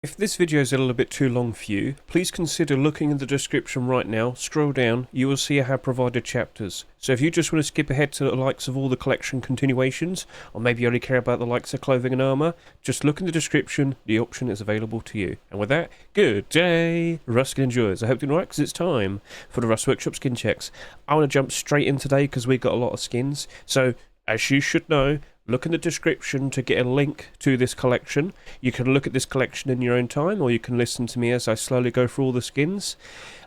If this video is a little bit too long for you, please consider looking in the description right now. Scroll down, you will see I have provided chapters. So if you just want to skip ahead to the likes of all the collection continuations, or maybe you only care about the likes of clothing and armour, just look in the description, the option is available to you. And with that, good day, Rust Skin Enjoyers. I hope you're doing right, because it's time for the Rust Workshop skin checks. I want to jump straight in today because we got a lot of skins. So, as you should know, look in the description to get a link to this collection. You can look at this collection in your own time, or you can listen to me as I slowly go through all the skins.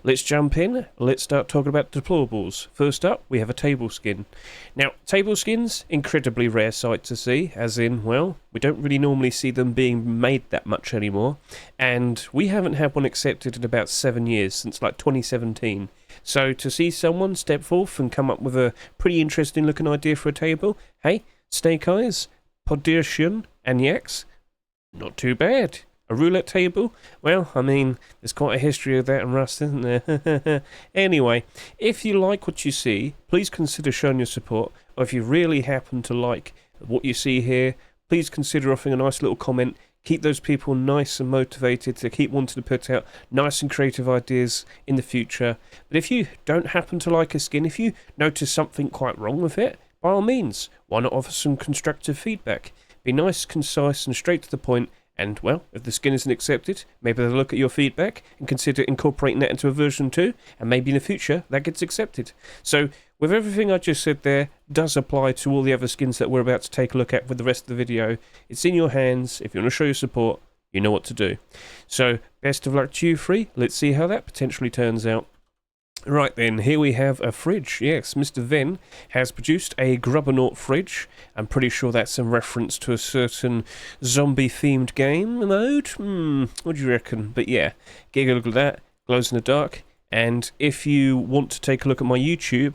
Let's jump in. Let's start talking about deployables. First up, we have a table skin. Now, table skins, incredibly rare sight to see, as in, well, we don't really normally see them being made that much anymore. And we haven't had one accepted in about 7 years, since like 2017. So to see someone step forth and come up with a pretty interesting looking idea for a table, hey, Snake Eyes, Podiertion, and Yaks, not too bad. A roulette table? Well, I mean, there's quite a history of that in Rust, isn't there? Anyway, if you like what you see, please consider showing your support, or if you really happen to like what you see here, please consider offering a nice little comment. Keep those people nice and motivated to keep wanting to put out nice and creative ideas in the future. But if you don't happen to like a skin, if you notice something quite wrong with it, by all means, why not offer some constructive feedback? Be nice, concise, and straight to the point. And, well, if the skin isn't accepted, maybe they'll look at your feedback and consider incorporating that into a version 2, and maybe in the future that gets accepted. So, with everything I just said there, does apply to all the other skins that we're about to take a look at with the rest of the video. It's in your hands. If you want to show your support, you know what to do. So, best of luck to you three. Let's see how that potentially turns out. Right then, here we have a fridge. Yes, Mr. Venn has produced a Grubbernaut fridge. I'm pretty sure that's in reference to a certain zombie-themed game mode. What do you reckon? But yeah, get a look at that. Glows in the dark. And if you want to take a look at my YouTube,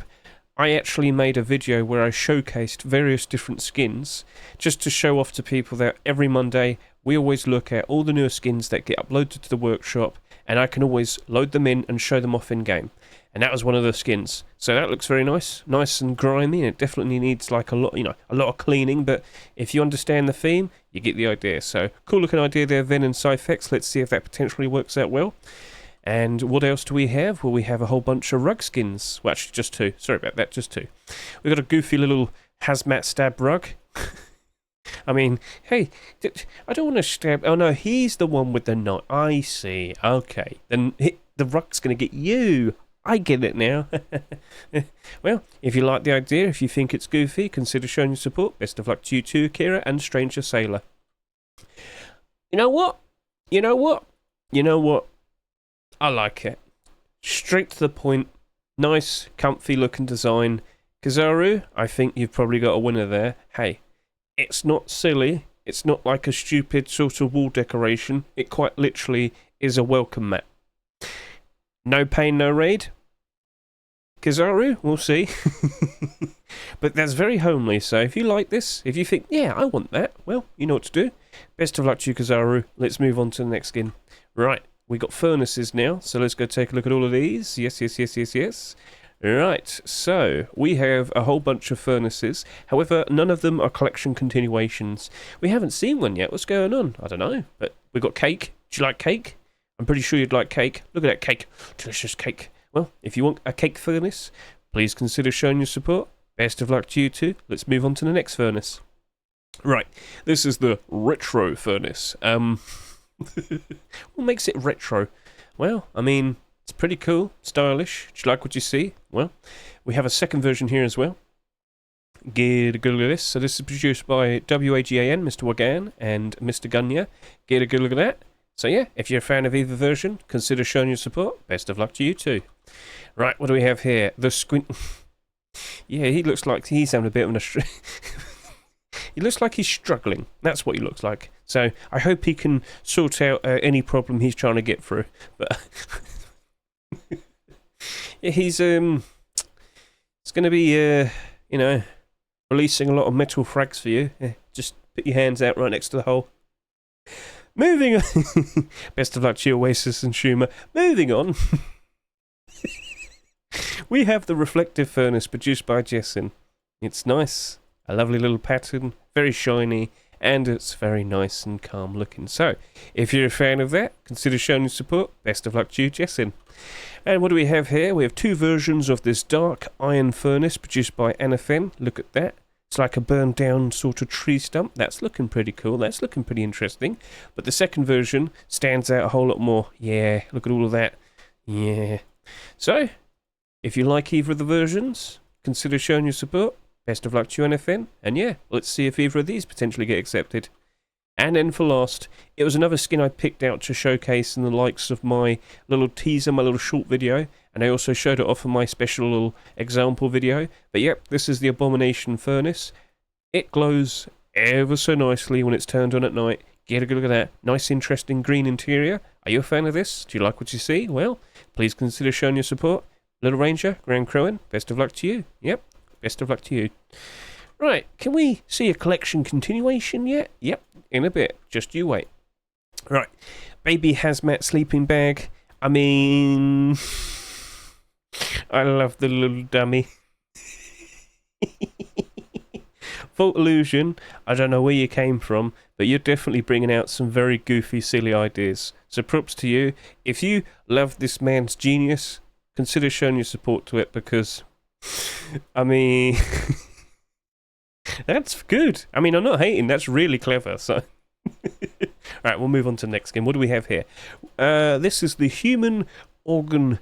I actually made a video where I showcased various different skins, just to show off to people that every Monday we always look at all the newer skins that get uploaded to the workshop, and I can always load them in and show them off in-game. And that was one of the skins. So that looks very nice. Nice and grimy, and it definitely needs like a lot of cleaning, but if you understand the theme, you get the idea. So, cool looking idea there, Ven and Cyphex. Let's see if that potentially works out well. And what else do we have? Well, we have a whole bunch of rug skins. Well, actually, just two. Sorry about that, just two. We've got a goofy little hazmat stab rug. I mean, hey, I don't want to stab... Oh, no, he's the one with the knife. I see. Okay. Then the rug's going to get you. I get it now. Well, if you like the idea, if you think it's goofy, consider showing your support. Best of luck to you too, Kira and Stranger Sailor. You know what? You know what? You know what? I like it. Straight to the point. Nice, comfy looking design. Kizaru, I think you've probably got a winner there. Hey, it's not silly. It's not like a stupid sort of wall decoration. It quite literally is a welcome mat. No pain, no raid. Kizaru, we'll see. But that's very homely, so if you like this, if you think, yeah, I want that, well, you know what to do. Best of luck to you, Kizaru. Let's move on to the next skin. Right, we got furnaces now, so let's go take a look at all of these. Yes. Right, so we have a whole bunch of furnaces. However, none of them are collection continuations. We haven't seen one yet. What's going on? I don't know. But we've got cake. Do you like cake? I'm pretty sure you'd like cake. Look at that cake. Delicious cake. Well, if you want a cake furnace, please consider showing your support. Best of luck to you too. Let's move on to the next furnace. Right, this is the retro furnace. What makes it retro? Well, I mean, it's pretty cool, stylish. Do you like what you see? Well, we have a second version here as well. Get a good look at this. So this is produced by WAGAN, Mr. Wagan, and Mr. Gunya. Get a good look at that. So yeah, if you're a fan of either version, consider showing your support. Best of luck to you too. Right, what do we have here? The squint... Yeah, he looks like he's having a bit of a... He looks like he's struggling. That's what he looks like. So I hope he can sort out any problem he's trying to get through. But yeah, he's it's going to be releasing a lot of metal frags for you. Just put your hands out right next to the hole. Moving on. Best of luck to you, Oasis and Schumer. Moving on. We have the reflective furnace produced by Jessin. It's nice. A lovely little pattern. Very shiny. and it's very nice and calm looking. So, if you're a fan of that, consider showing your support. Best of luck to you, Jessin. And what do we have here? We have two versions of this dark iron furnace produced by NFM. Look at that. It's like a burned down sort of tree stump. That's looking pretty cool. That's looking pretty interesting. But the second version stands out a whole lot more. Yeah, look at all of that. Yeah. So, if you like either of the versions, consider showing your support. Best of luck to you, NFN. And yeah, let's see if either of these potentially get accepted. And then for last, it was another skin I picked out to showcase in the likes of my little teaser, my little short video. And I also showed it off in my special little example video. But yep, this is the Abomination Furnace. It glows ever so nicely when it's turned on at night. Get a good look at that. Nice, interesting green interior. Are you a fan of this? Do you like what you see? Well, please consider showing your support. Little Ranger, Grand Crowan, best of luck to you. Yep, best of luck to you. Right, can we see a collection continuation yet? Yep, in a bit. Just you wait. Right, baby hazmat sleeping bag. I mean, I love the little dummy. Fault Illusion, I don't know where you came from, but you're definitely bringing out some very goofy, silly ideas. So props to you. If you love this man's genius, consider showing your support to it, because, I mean, that's good. I mean, I'm not hating. That's really clever. So, right, we'll move on to the next game. What do we have here? This is the human organ.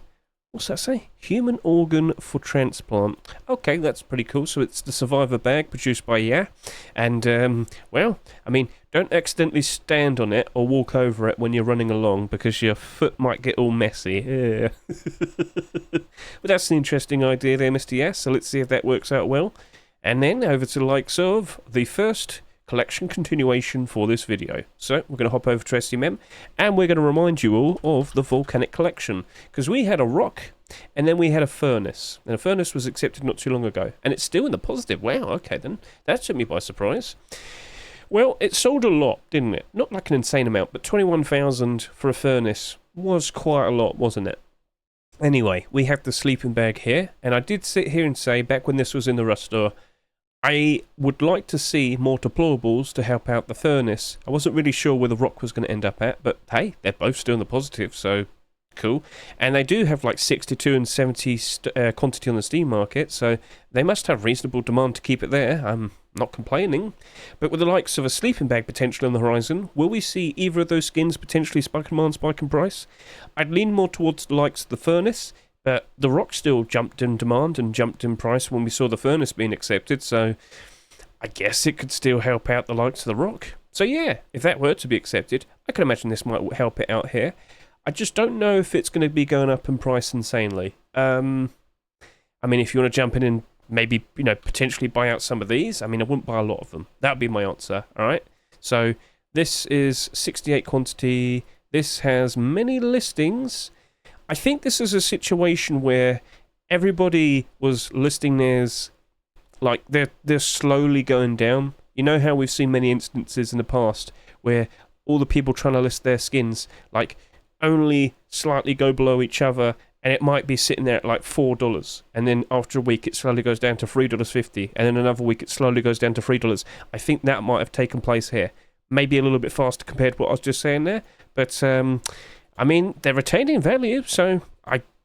What's that say? Human organ for transplant. Okay, that's pretty cool. So it's the Survivor bag produced by Yeah. And, well, I mean, don't accidentally stand on it or walk over it when you're running along, because your foot might get all messy. Yeah. But that's an interesting idea there, Mr. Yes. So let's see if that works out well. And then over to the likes of the first collection continuation for this video. So we're going to hop over to SCMM and we're going to remind you all of the Volcanic collection, because we had a rock and then we had a furnace, and a furnace was accepted not too long ago, and it's still in the positive. Wow, okay then, that took me by surprise. Well, it sold a lot, didn't it? Not like an insane amount, but 21,000 for a furnace was quite a lot, wasn't it? Anyway, we have the sleeping bag here, and I did sit here and say back when this was in the Rust store, I would like to see more deployables to help out the furnace. I wasn't really sure where the rock was going to end up at, but hey, they're both still in the positive, so cool. And they do have like 62 and 70 quantity on the Steam market, so they must have reasonable demand to keep it there. I'm not complaining. But with the likes of a sleeping bag potential on the horizon, will we see either of those skins potentially spike in price? I'd lean more towards the likes of the furnace, but the rock still jumped in demand and jumped in price when we saw the furnace being accepted, so I guess it could still help out the likes of the rock. So yeah, if that were to be accepted, I can imagine this might help it out here. I just don't know if it's going to be going up in price insanely. I mean, if you want to jump in and maybe, you know, potentially buy out some of these, I mean, I wouldn't buy a lot of them. That would be my answer, alright? So this is 68 quantity. This has many listings. I think this is a situation where everybody was listing theirs, like they're slowly going down. You know how we've seen many instances in the past where all the people trying to list their skins like only slightly go below each other, and it might be sitting there at like $4, and then after a week it slowly goes down to $3.50, and then another week it slowly goes down to $3. I think that might have taken place here. Maybe a little bit faster compared to what I was just saying there, but I mean, they're retaining value, so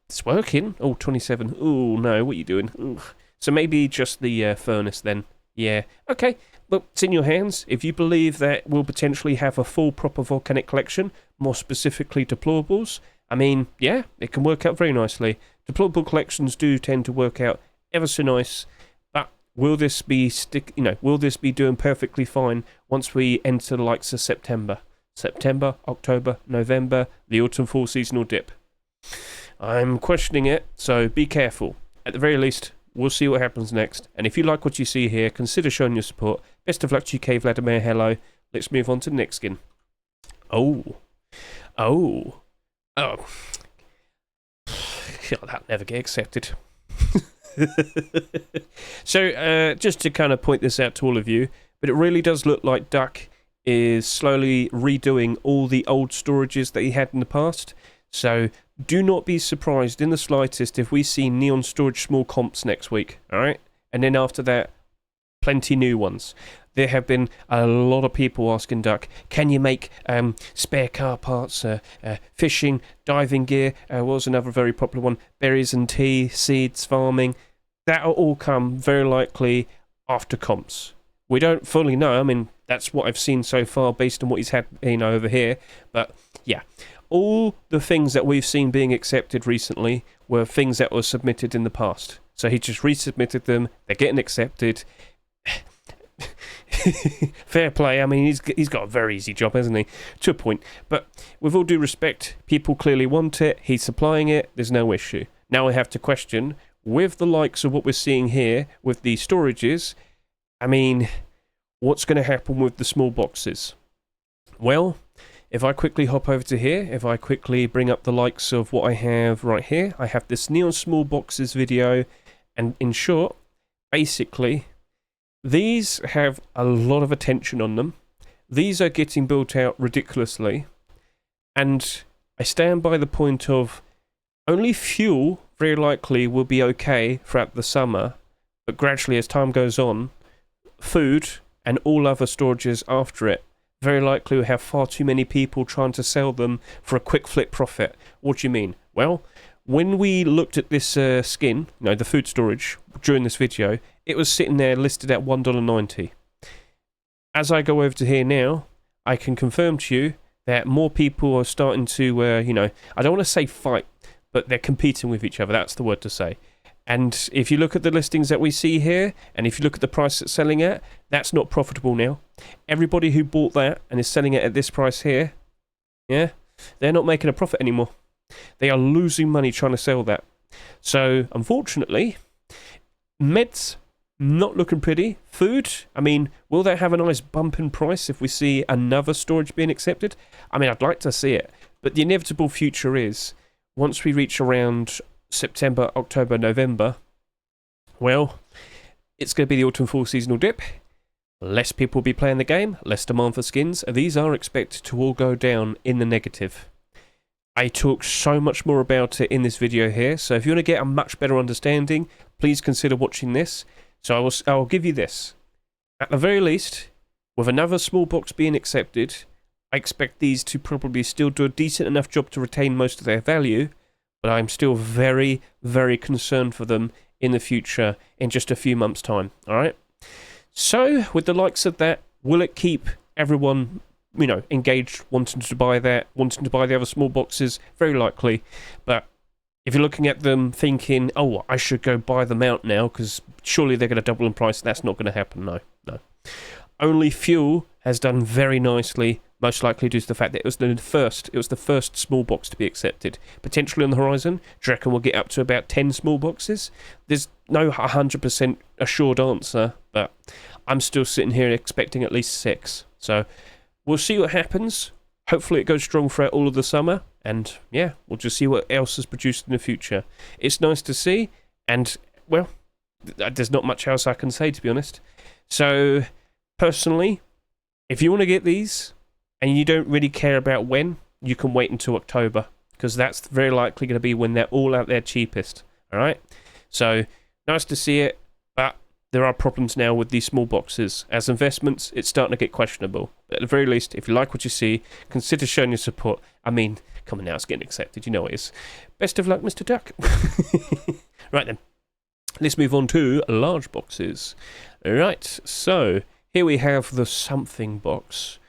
it's working. Oh, 27. Oh, no, what are you doing? Ugh. So maybe just the furnace then. Yeah. Okay, well, it's in your hands. If you believe that we'll potentially have a full proper Volcanic collection, more specifically deployables, I mean, yeah, it can work out very nicely. Deployable collections do tend to work out ever so nice, but will this be will this be doing perfectly fine once we enter the likes of September? September, October, November, the autumn-fall seasonal dip. I'm questioning it, so be careful. At the very least, we'll see what happens next. And if you like what you see here, consider showing your support. Best of luck to you, K. Vladimir. Hello. Let's move on to the next skin. Oh. That'll never get accepted. So, just to kind of point this out to all of you, but it really does look like Duck is slowly redoing all the old storages that he had in the past. So do not be surprised in the slightest if we see Neon Storage small comps next week, alright? And then after that, plenty new ones. there have been a lot of people asking Duck, can you make spare car parts, fishing, diving gear, what was another very popular one, berries and tea, seeds, farming. That'll all come very likely after comps. We don't fully know. I mean, that's what I've seen so far based on what he's had, over here. But yeah, all the things that we've seen being accepted recently were things that were submitted in the past. So he just resubmitted them. They're getting accepted. Fair play. I mean, he's got a very easy job, hasn't he? To a point. But with all due respect, people clearly want it. He's supplying it. There's no issue. Now I have to question, with the likes of what we're seeing here with the storages, I mean, what's going to happen with the small boxes? Well, if I quickly hop over to here, if I quickly bring up the likes of what I have right here, I have this Neon Small Boxes video, and in short, basically, these have a lot of attention on them. These are getting built out ridiculously, and I stand by the point of only fuel very likely will be okay throughout the summer, but gradually as time goes on, food and all other storages after it very likely will have far too many people trying to sell them for a quick flip profit. What do you mean? Well, when we looked at this skin, the food storage, during this video, it was sitting there listed at $1.90. As I go over to here now, I can confirm to you that more people are starting to, I don't want to say fight, but they're competing with each other. That's the word to say. And if you look at the listings that we see here, and if you look at the price it's selling at, that's not profitable now. Everybody who bought that and is selling it at this price here, yeah, they're not making a profit anymore. They are losing money trying to sell that. So, unfortunately, meds, not looking pretty. Food, I mean, will that have a nice bump in price if we see another storage being accepted? I mean, I'd like to see it. But the inevitable future is, once we reach around September, October, November, well, it's going to be the autumn fall seasonal dip. Less people will be playing the game, less demand for skins. These are expected to all go down in the negative. I talk so much more about it in this video here, so if you want to get a much better understanding, please consider watching this. So I will give you this. At the very least, with another small box being accepted, I expect these to probably still do a decent enough job to retain most of their value, but I'm still very, very concerned for them in the future in just a few months' time, alright? So, with the likes of that, will it keep everyone, engaged, wanting to buy that, wanting to buy the other small boxes? Very likely, but if you're looking at them thinking, oh, I should go buy them out now, because surely they're going to double in price, that's not going to happen, no. Only fuel has done very nicely, most likely due to the fact that it was the first small box to be accepted. Potentially on the horizon, do you reckon we'll get up to about 10 small boxes? There's no 100% assured answer, but I'm still sitting here expecting at least 6. So we'll see what happens. Hopefully it goes strong throughout all of the summer, and yeah, we'll just see what else is produced in the future. It's nice to see, and well, there's not much else I can say, to be honest. So personally, if you want to get these and you don't really care about when, you can wait until October, because that's very likely going to be when they're all out there cheapest. Alright? So, nice to see it, but there are problems now with these small boxes. As investments, it's starting to get questionable. But at the very least, if you like what you see, consider showing your support. I mean, come on now, it's getting accepted, you know it is. Best of luck, Mr. Duck. Right then, let's move on to large boxes. Right, so here we have the something box.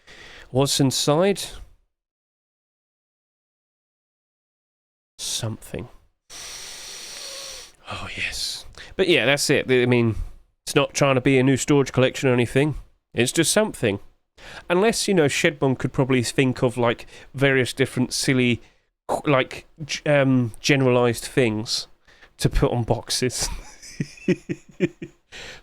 What's inside? Something. Oh, yes. But yeah, that's it. I mean, it's not trying to be a new storage collection or anything. It's just something. Unless, Shedbon could probably think of, various different silly, generalised things to put on boxes.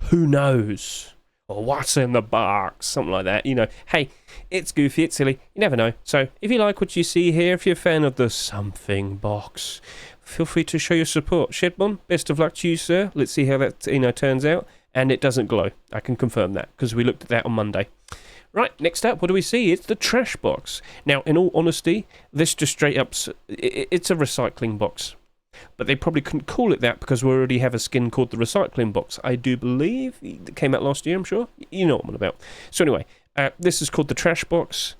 Who knows? Or what's in the box? Something like that. Hey, it's goofy, it's silly. You never know. So, if you like what you see here, if you're a fan of the something box, feel free to show your support. Shedbon, best of luck to you, sir. Let's see how that, turns out. And it doesn't glow. I can confirm that, because we looked at that on Monday. Right, next up, what do we see? It's the trash box. Now, in all honesty, this just straight up, it's a recycling box. but they probably couldn't call it that because we already have a skin called the Recycling Box. I do believe it came out last year, I'm sure. You know what I'm on about. So anyway, this is called the Trash Box.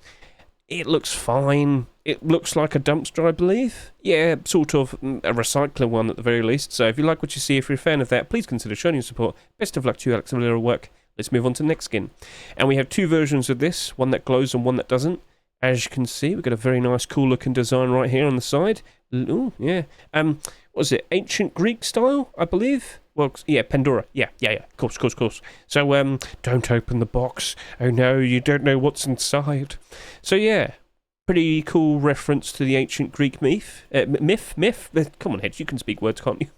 It looks fine. It looks like a dumpster, I believe. Yeah, sort of a recycler one at the very least. So if you like what you see, if you're a fan of that, please consider showing your support. Best of luck to you, Alex Valera work. Let's move on to the next skin. And we have two versions of this, one that glows and one that doesn't. As you can see, we've got a very nice, cool-looking design right here on the side. Ooh, yeah. What was it? Ancient Greek style, I believe? Well, yeah, Pandora. Yeah. Of course. So, don't open the box. Oh no, you don't know what's inside. So, yeah, pretty cool reference to the ancient Greek myth. Myth? Come on, Hedge, you can speak words, can't you?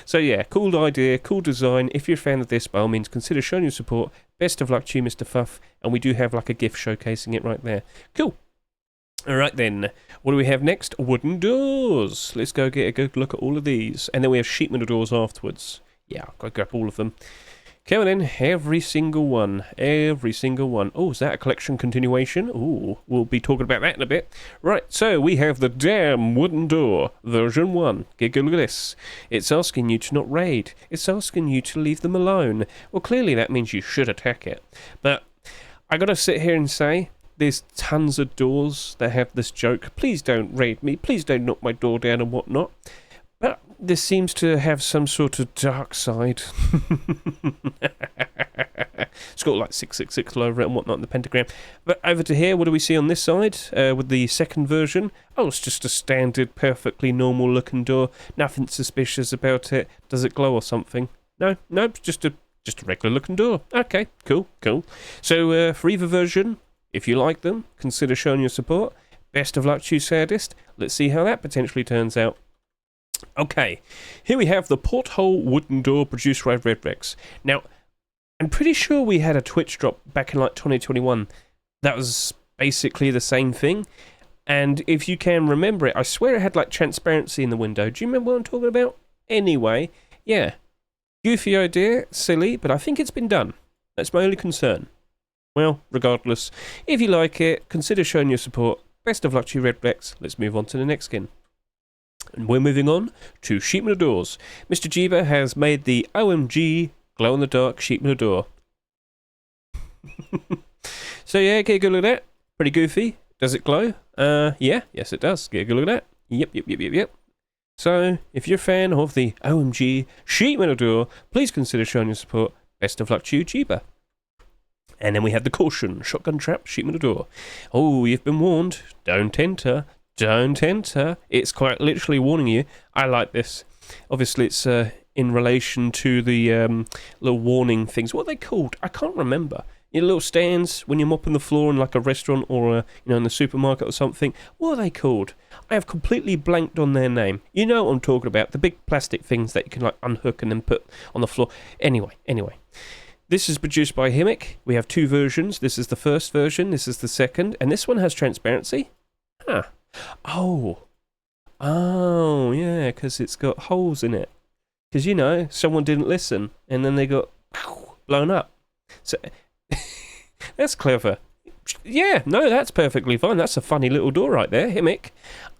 So, yeah, cool idea, cool design. If you're a fan of this, by all means, consider showing your support. Best of luck to you, Mr. Fuff. And we do have, like, a GIF showcasing it right there. Cool. Alright then, what do we have next? Wooden doors. Let's go get a good look at all of these. And then we have sheet metal doors afterwards. Yeah, I'll go grab all of them. Come in, every single one. Oh, is that a collection continuation? Ooh, we'll be talking about that in a bit. Right, so we have the damn wooden door, version 1. Get a look at this. It's asking you to not raid. It's asking you to leave them alone. Well, clearly that means you should attack it. But I gotta sit here and say, there's tons of doors that have this joke. Please don't raid me. Please don't knock my door down and whatnot. But this seems to have some sort of dark side. It's got like 666 all over it and whatnot in the pentagram. But over to here, what do we see on this side with the second version? Oh, it's just a standard, perfectly normal looking door. Nothing suspicious about it. Does it glow or something? No, it's just a regular looking door. Okay, cool. So for either version, if you like them, consider showing your support. Best of luck to you, sadist. Let's see how that potentially turns out. Okay, here we have the porthole wooden door produced by Redrex. Now, I'm pretty sure we had a Twitch drop back in like 2021. That was basically the same thing. And if you can remember it, I swear it had like transparency in the window. Do you remember what I'm talking about? Anyway, yeah. Goofy idea, silly, but I think it's been done. That's my only concern. Well, regardless, if you like it, consider showing your support. Best of luck to you, Redrex. Let's move on to the next skin. And we're moving on to sheet metal doors. Mr. Jeeva has made the OMG glow-in-the-dark sheet metal door. So yeah, get a good look at that. Pretty goofy. Does it glow? Yes it does. Get a good look at that. Yep. So, if you're a fan of the OMG sheet metal door, please consider showing your support. Best of luck to you, Jeeva. And then we have the caution, shotgun trap, sheet metal door. Oh, you've been warned. Don't enter. Don't enter. It's quite literally warning you. I like this. Obviously, it's in relation to the little warning things. What are they called? I can't remember. Your little stands when you're mopping the floor in like a restaurant or in the supermarket or something. What are they called? I have completely blanked on their name. You know what I'm talking about. The big plastic things that you can like unhook and then put on the floor. Anyway. This is produced by Himic. We have two versions. This is the first version. This is the second. And this one has transparency. Huh. Oh, yeah, because it's got holes in it. Because, someone didn't listen, and then they got blown up. So, that's clever. Yeah, no, that's perfectly fine. That's a funny little door right there, Himic.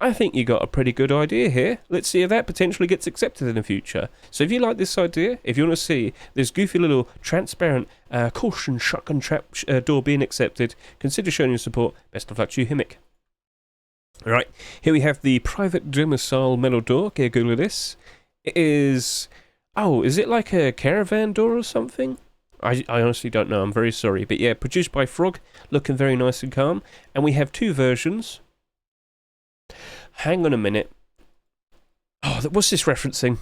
I think you got a pretty good idea here. Let's see if that potentially gets accepted in the future. So if you like this idea, if you want to see this goofy little transparent caution shotgun trap door being accepted, consider showing your support. Best of luck to you, Himic. Alright, here we have the private domicile metal door. Get a Google this. It is... Oh, is it like a caravan door or something? I honestly don't know, I'm very sorry. But yeah, produced by Frog, looking very nice and calm. And we have two versions. Hang on a minute. Oh, what's this referencing?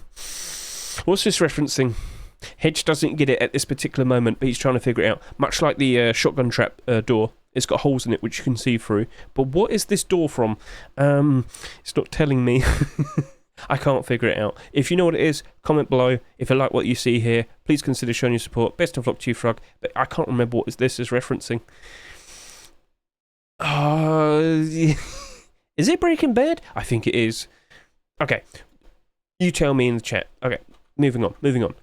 Hedge doesn't get it at this particular moment, but he's trying to figure it out. Much like the shotgun trap door. It's got holes in it which you can see through. But what is this door from? It's not telling me. I can't figure it out. If you know what it is, comment below. If you like what you see here, please consider showing your support. Best of luck to you, Frog. But I can't remember what this is referencing. Is it Breaking Bad? I think it is. Okay. You tell me in the chat. Okay. Moving on.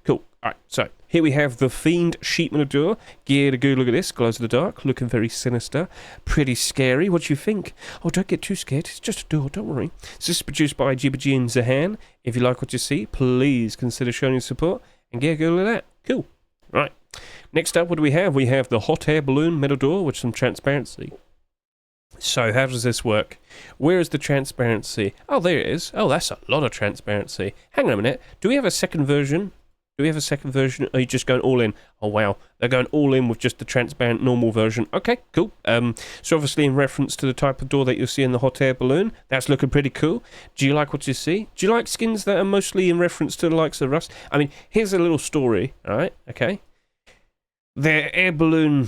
Cool. Alright, so here we have the Fiend sheet metal door. Gear to go, look at this, glows in the dark, looking very sinister, pretty scary. What do you think? Oh, don't get too scared, it's just a door, don't worry. This is produced by GBG and Zahan. If you like what you see, please consider showing your support, and gear go, look at that. Cool. Right. Next up, what do we have? We have the hot air balloon metal door with some transparency. So how does this work? Where is the transparency? Oh, there it is. Oh, that's a lot of transparency. Hang on a minute. Do we have a second version? Do we have a second version? Or are you just going all in? Oh, wow. They're going all in with just the transparent normal version. Okay, cool. So obviously in reference to the type of door that you'll see in the hot air balloon, that's looking pretty cool. Do you like what you see? Do you like skins that are mostly in reference to the likes of Rust? I mean, here's a little story, alright? Okay. Their air balloon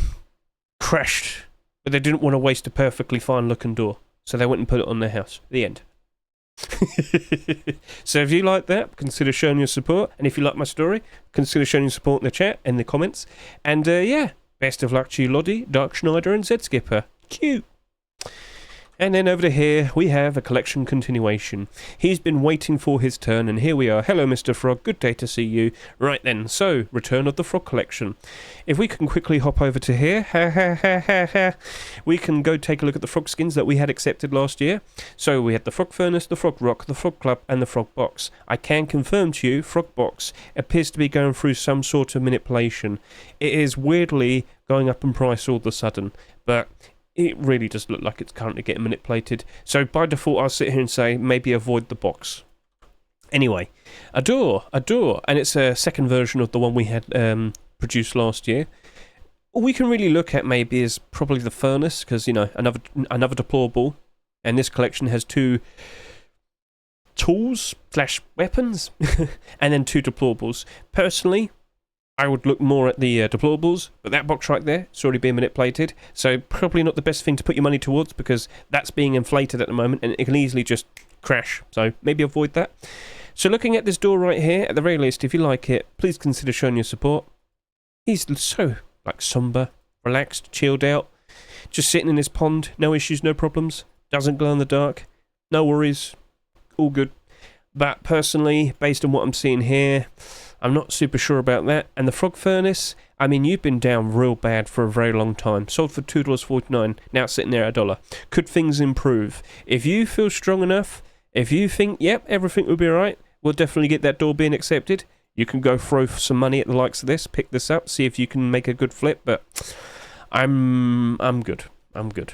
crashed, but they didn't want to waste a perfectly fine looking door, so they went and put it on their house. The end. So if you like that, consider showing your support, and if you like my story, consider showing your support in the chat and the comments. And yeah, best of luck to you, Loddy, Dark Schneider, and Zed Skipper. Cute. And then over to here, we have a collection continuation. He's been waiting for his turn, and here we are. Hello, Mr. Frog. Good day to see you. Right then, so, Return of the Frog Collection. If we can quickly hop over to here, we can go take a look at the frog skins that we had accepted last year. So, we had the Frog Furnace, the Frog Rock, the Frog Club, and the Frog Box. I can confirm to you, Frog Box appears to be going through some sort of manipulation. It is weirdly going up in price all of a sudden, but it really does look like it's currently getting manipulated. So by default, I'll sit here and say, maybe avoid the box. Anyway, a door, and it's a second version of the one we had produced last year. All we can really look at maybe is probably the furnace, because, you know, another deplorable, and this collection has two tools / weapons, and then two deplorables. Personally, I would look more at the deplorables, but that box right there, it's already being manipulated, so probably not the best thing to put your money towards, because that's being inflated at the moment, and it can easily just crash, so maybe avoid that. So looking at this door right here, at the very least, if you like it, please consider showing your support. He's so, like, somber, relaxed, chilled out, just sitting in his pond, no issues, no problems, doesn't glow in the dark, no worries, all good. But personally, based on what I'm seeing here, I'm not super sure about that. And the Frog Furnace, I mean, you've been down real bad for a very long time. Sold for $2.49, now it's sitting there at $1. Could things improve? If you feel strong enough, if you think, yep, everything will be alright, we'll definitely get that door being accepted. You can go throw some money at the likes of this, pick this up, see if you can make a good flip, but I'm good. I'm good.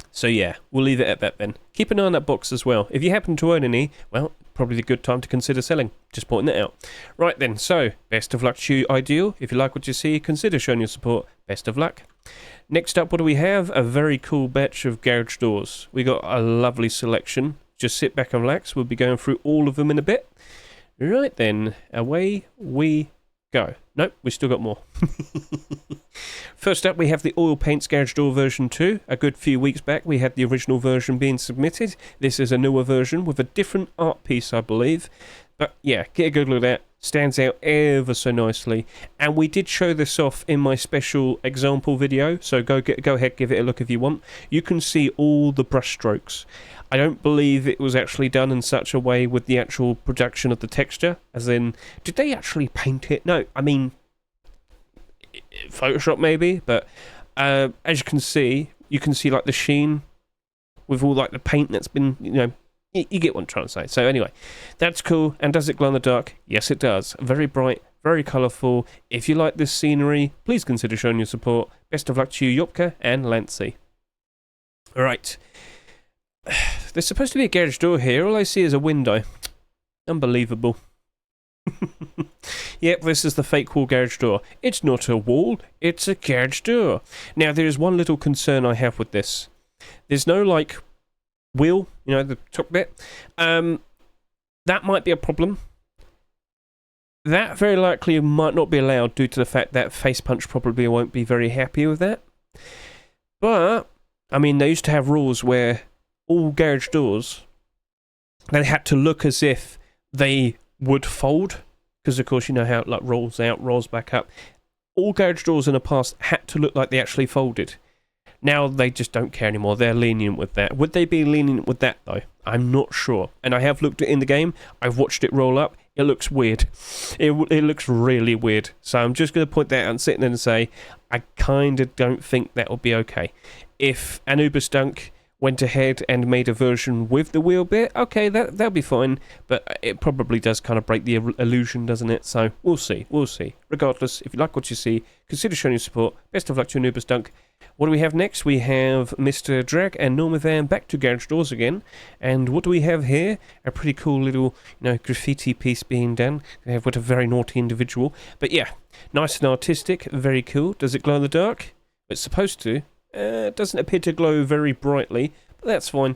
So yeah, we'll leave it at that then. Keep an eye on that box as well. If you happen to own any, well, probably a good time to consider selling. Just pointing it out. Right then, so, best of luck to you, Ideal. If you like what you see, consider showing your support. Best of luck. Next up, what do we have? A very cool batch of garage doors. We got a lovely selection. Just sit back and relax. We'll be going through all of them in a bit. Right then, away we go. Nope, we still got more. First up, we have the Oil Paints Garage Door version 2. A good few weeks back, we had the original version being submitted. This is a newer version with a different art piece, I believe. But yeah, get a good look at that. Stands out ever so nicely. And we did show this off in my special example video, so go ahead, give it a look if you want. You can see all the brush strokes. I don't believe it was actually done in such a way with the actual production of the texture, as in, did they actually paint it? No, I mean, Photoshop maybe, but as you can see like the sheen with all like the paint that's been, you know, you get what I'm trying to say. So anyway, that's cool. And does it glow in the dark? Yes, it does. Very bright, very colourful. If you like this scenery, please consider showing your support. Best of luck to you, Yopka and Lancey. Alright. There's supposed to be a garage door here. All I see is a window. Unbelievable. Yep, this is the fake wall garage door. It's not a wall, it's a garage door. Now, there is one little concern I have with this. There's no, like, wheel, you know, the top bit. That might be a problem. That very likely might not be allowed due to the fact that Face Punch probably won't be very happy with that. But, I mean, they used to have rules where all garage doors, they had to look as if they would fold, because of course you know how it like rolls out, rolls back up. All garage doors in the past had to look like they actually folded. Now they just don't care anymore. They're lenient with that. Would they be lenient with that, though? I'm not sure. And I have looked at it in the game. I've watched it roll up. It looks weird. It looks really weird. So I'm just going to point that out and sit there and say, I kind of don't think that will be okay. If Anubis Dunk went ahead and made a version with the wheel bit, okay, that'll be fine, but it probably does kind of break the illusion, doesn't it? So we'll see. Regardless, if you like what you see, consider showing your support. Best of luck to Anubis Dunk. What do we have next? We have Mr. Drag and Norma Van back to Garage Doors again, and what do we have here? A pretty cool little, graffiti piece being done. We have what a very naughty individual, but yeah, nice and artistic, very cool. Does it glow in the dark? It's supposed to. It doesn't appear to glow very brightly, but that's fine.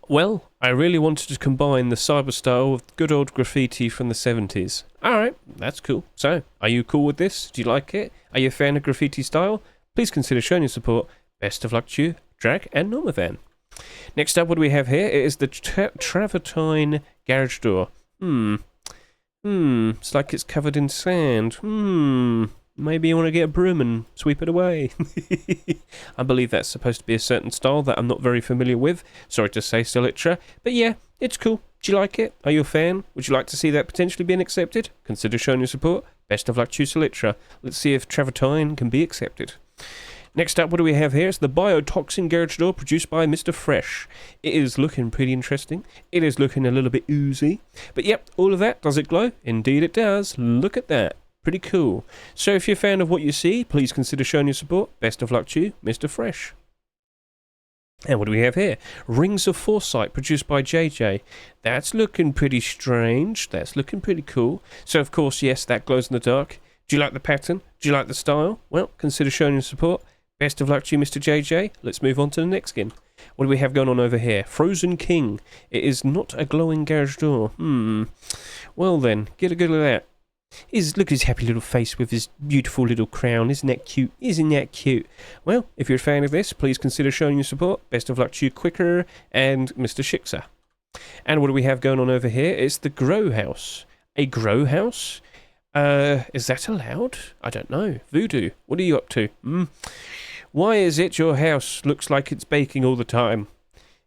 Well, I really wanted to combine the cyber style with good old graffiti from the 70s. Alright, that's cool. So, are you cool with this? Do you like it? Are you a fan of graffiti style? Please consider showing your support. Best of luck to you, Drag and Norma Van. Next up, what do we have here? It is the Travertine garage door. It's like it's covered in sand. Maybe you want to get a broom and sweep it away. I believe that's supposed to be a certain style that I'm not very familiar with. Sorry to say, Solitra. But yeah, it's cool. Do you like it? Are you a fan? Would you like to see that potentially being accepted? Consider showing your support. Best of luck to you, Solitra. Let's see if Travertine can be accepted. Next up, what do we have here? It's the Biotoxin garage door produced by Mr. Fresh. It is looking pretty interesting. It is looking a little bit oozy. But yep, all of that, does it glow? Indeed it does. Look at that. Pretty cool. So if you're a fan of what you see, please consider showing your support. Best of luck to you, Mr. Fresh. And what do we have here? Rings of Foresight, produced by JJ. That's looking pretty strange. That's looking pretty cool. So of course, yes, that glows in the dark. Do you like the pattern? Do you like the style? Well, consider showing your support. Best of luck to you, Mr. JJ. Let's move on to the next skin. What do we have going on over here? Frozen King. It is not a glowing garage door. Well then, get a good look at that. Look at his happy little face with his beautiful little crown. Isn't that cute? Isn't that cute? Well, if you're a fan of this, please consider showing your support. Best of luck to you, Quicker and Mr. Shiksa. And what do we have going on over here? It's the Grow House. A grow house? Is that allowed? I don't know. Voodoo, what are you up to? Why is it your house looks like it's baking all the time?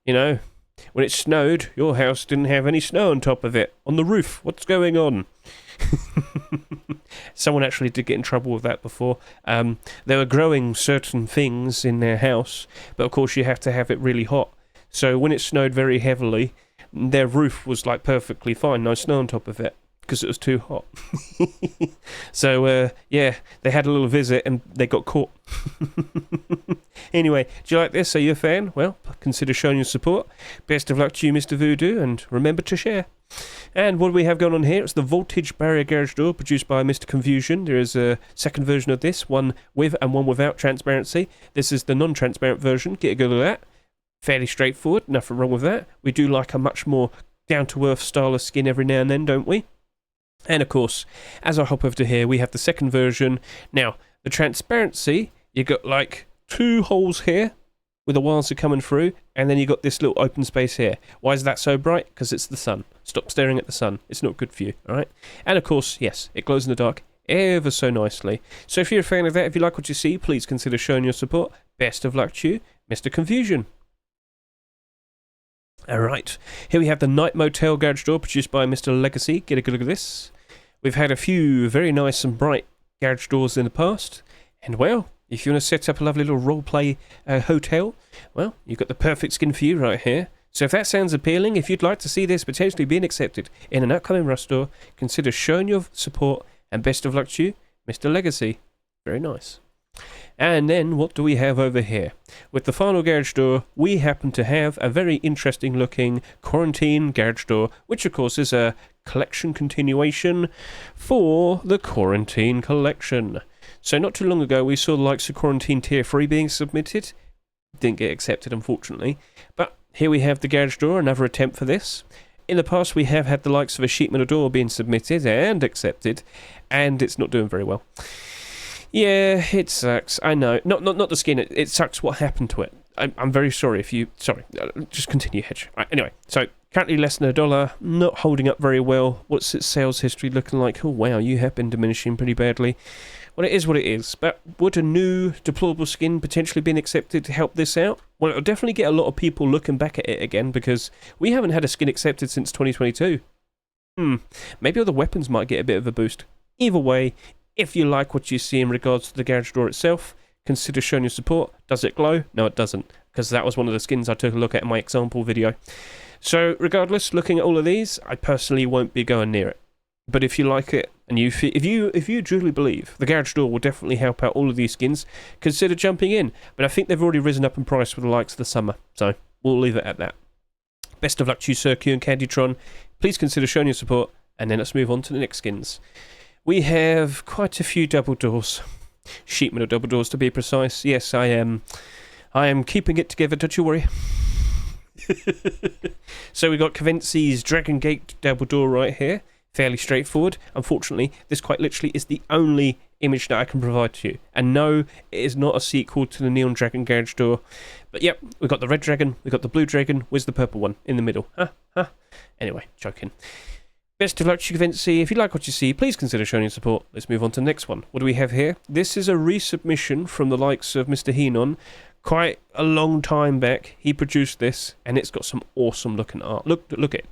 When it snowed, your house didn't have any snow on top of it. On the roof, what's going on? Someone actually did get in trouble with that before. They were growing certain things in their house, but of course you have to have it really hot. So when it snowed very heavily, their roof was like perfectly fine, no snow on top of it, because it was too hot. So yeah, they had a little visit and they got caught. Anyway, do you like this? Are you a fan? Well, consider showing your support. Best of luck to you, Mr. Voodoo, and remember to share. And what do we have going on here? It's the Voltage Barrier Garage Door produced by Mr. Confusion. There is a second version of this, one with and one without transparency. This is the non-transparent version. Get a good look at that. Fairly straightforward, nothing wrong with that. We do like a much more down-to-earth style of skin every now and then, don't we? And of course, as I hop over to here, we have the second version. Now, the transparency, you got like 2 holes here where the wires are coming through, and then you got this little open space here. Why is that so bright? Because it's the sun. Stop staring at the sun. It's not good for you, alright? And of course, yes, it glows in the dark ever so nicely. So if you're a fan of that, if you like what you see, please consider showing your support. Best of luck to you, Mr. Confusion. Alright, here we have the Night Motel Garage Door produced by Mr. Legacy. Get a good look at this. We've had a few very nice and bright garage doors in the past, and well, if you want to set up a lovely little roleplay hotel, well, you've got the perfect skin for you right here. So if that sounds appealing, if you'd like to see this potentially being accepted in an upcoming Rust store, consider showing your support, and best of luck to you, Mr. Legacy. Very nice. And then what do we have over here? With the final garage door, we happen to have a very interesting looking Quarantine garage door, which of course is a collection continuation for the Quarantine collection. So not too long ago we saw the likes of Quarantine Tier 3 being submitted. Didn't get accepted, unfortunately. But here we have the garage door, another attempt for this. In the past we have had the likes of a sheet metal door being submitted and accepted, and it's not doing very well. Yeah, it sucks. I know. Not the skin. It sucks what happened to it. I'm very sorry if you... Sorry. Just continue, Hedge. Right, anyway, so currently less than $1. Not holding up very well. What's its sales history looking like? Oh, wow, you have been diminishing pretty badly. Well, it is what it is, but would a new deployable skin potentially been accepted to help this out? Well, it'll definitely get a lot of people looking back at it again, because we haven't had a skin accepted since 2022. Maybe other weapons might get a bit of a boost. Either way, if you like what you see in regards to the garage door itself, consider showing your support. Does it glow? No, it doesn't, because that was one of the skins I took a look at in my example video. So, regardless, looking at all of these, I personally won't be going near it. But if you like it, and if you truly believe the garage door will definitely help out all of these skins, consider jumping in. But I think they've already risen up in price with the likes of the summer, so we'll leave it at that. Best of luck to you, Sir Q and Candytron. Please consider showing your support, and then let's move on to the next skins. We have quite a few double doors. Sheet metal double doors, to be precise. Yes, I am keeping it together, don't you worry. So we got Cavenci's Dragon Gate double door right here. Fairly straightforward. Unfortunately, this quite literally is the only image that I can provide to you. And no, it is not a sequel to the Neon Dragon garage door. But yep, we've got the red dragon, we've got the blue dragon. Where's the purple one? In the middle. Anyway, joking. Best of luck to you, Cavenci. If you like what you see, please consider showing your support. Let's move on to the next one. What do we have here? This is a resubmission from the likes of Mr. Henon. Quite a long time back, he produced this, and it's got some awesome looking art. Look at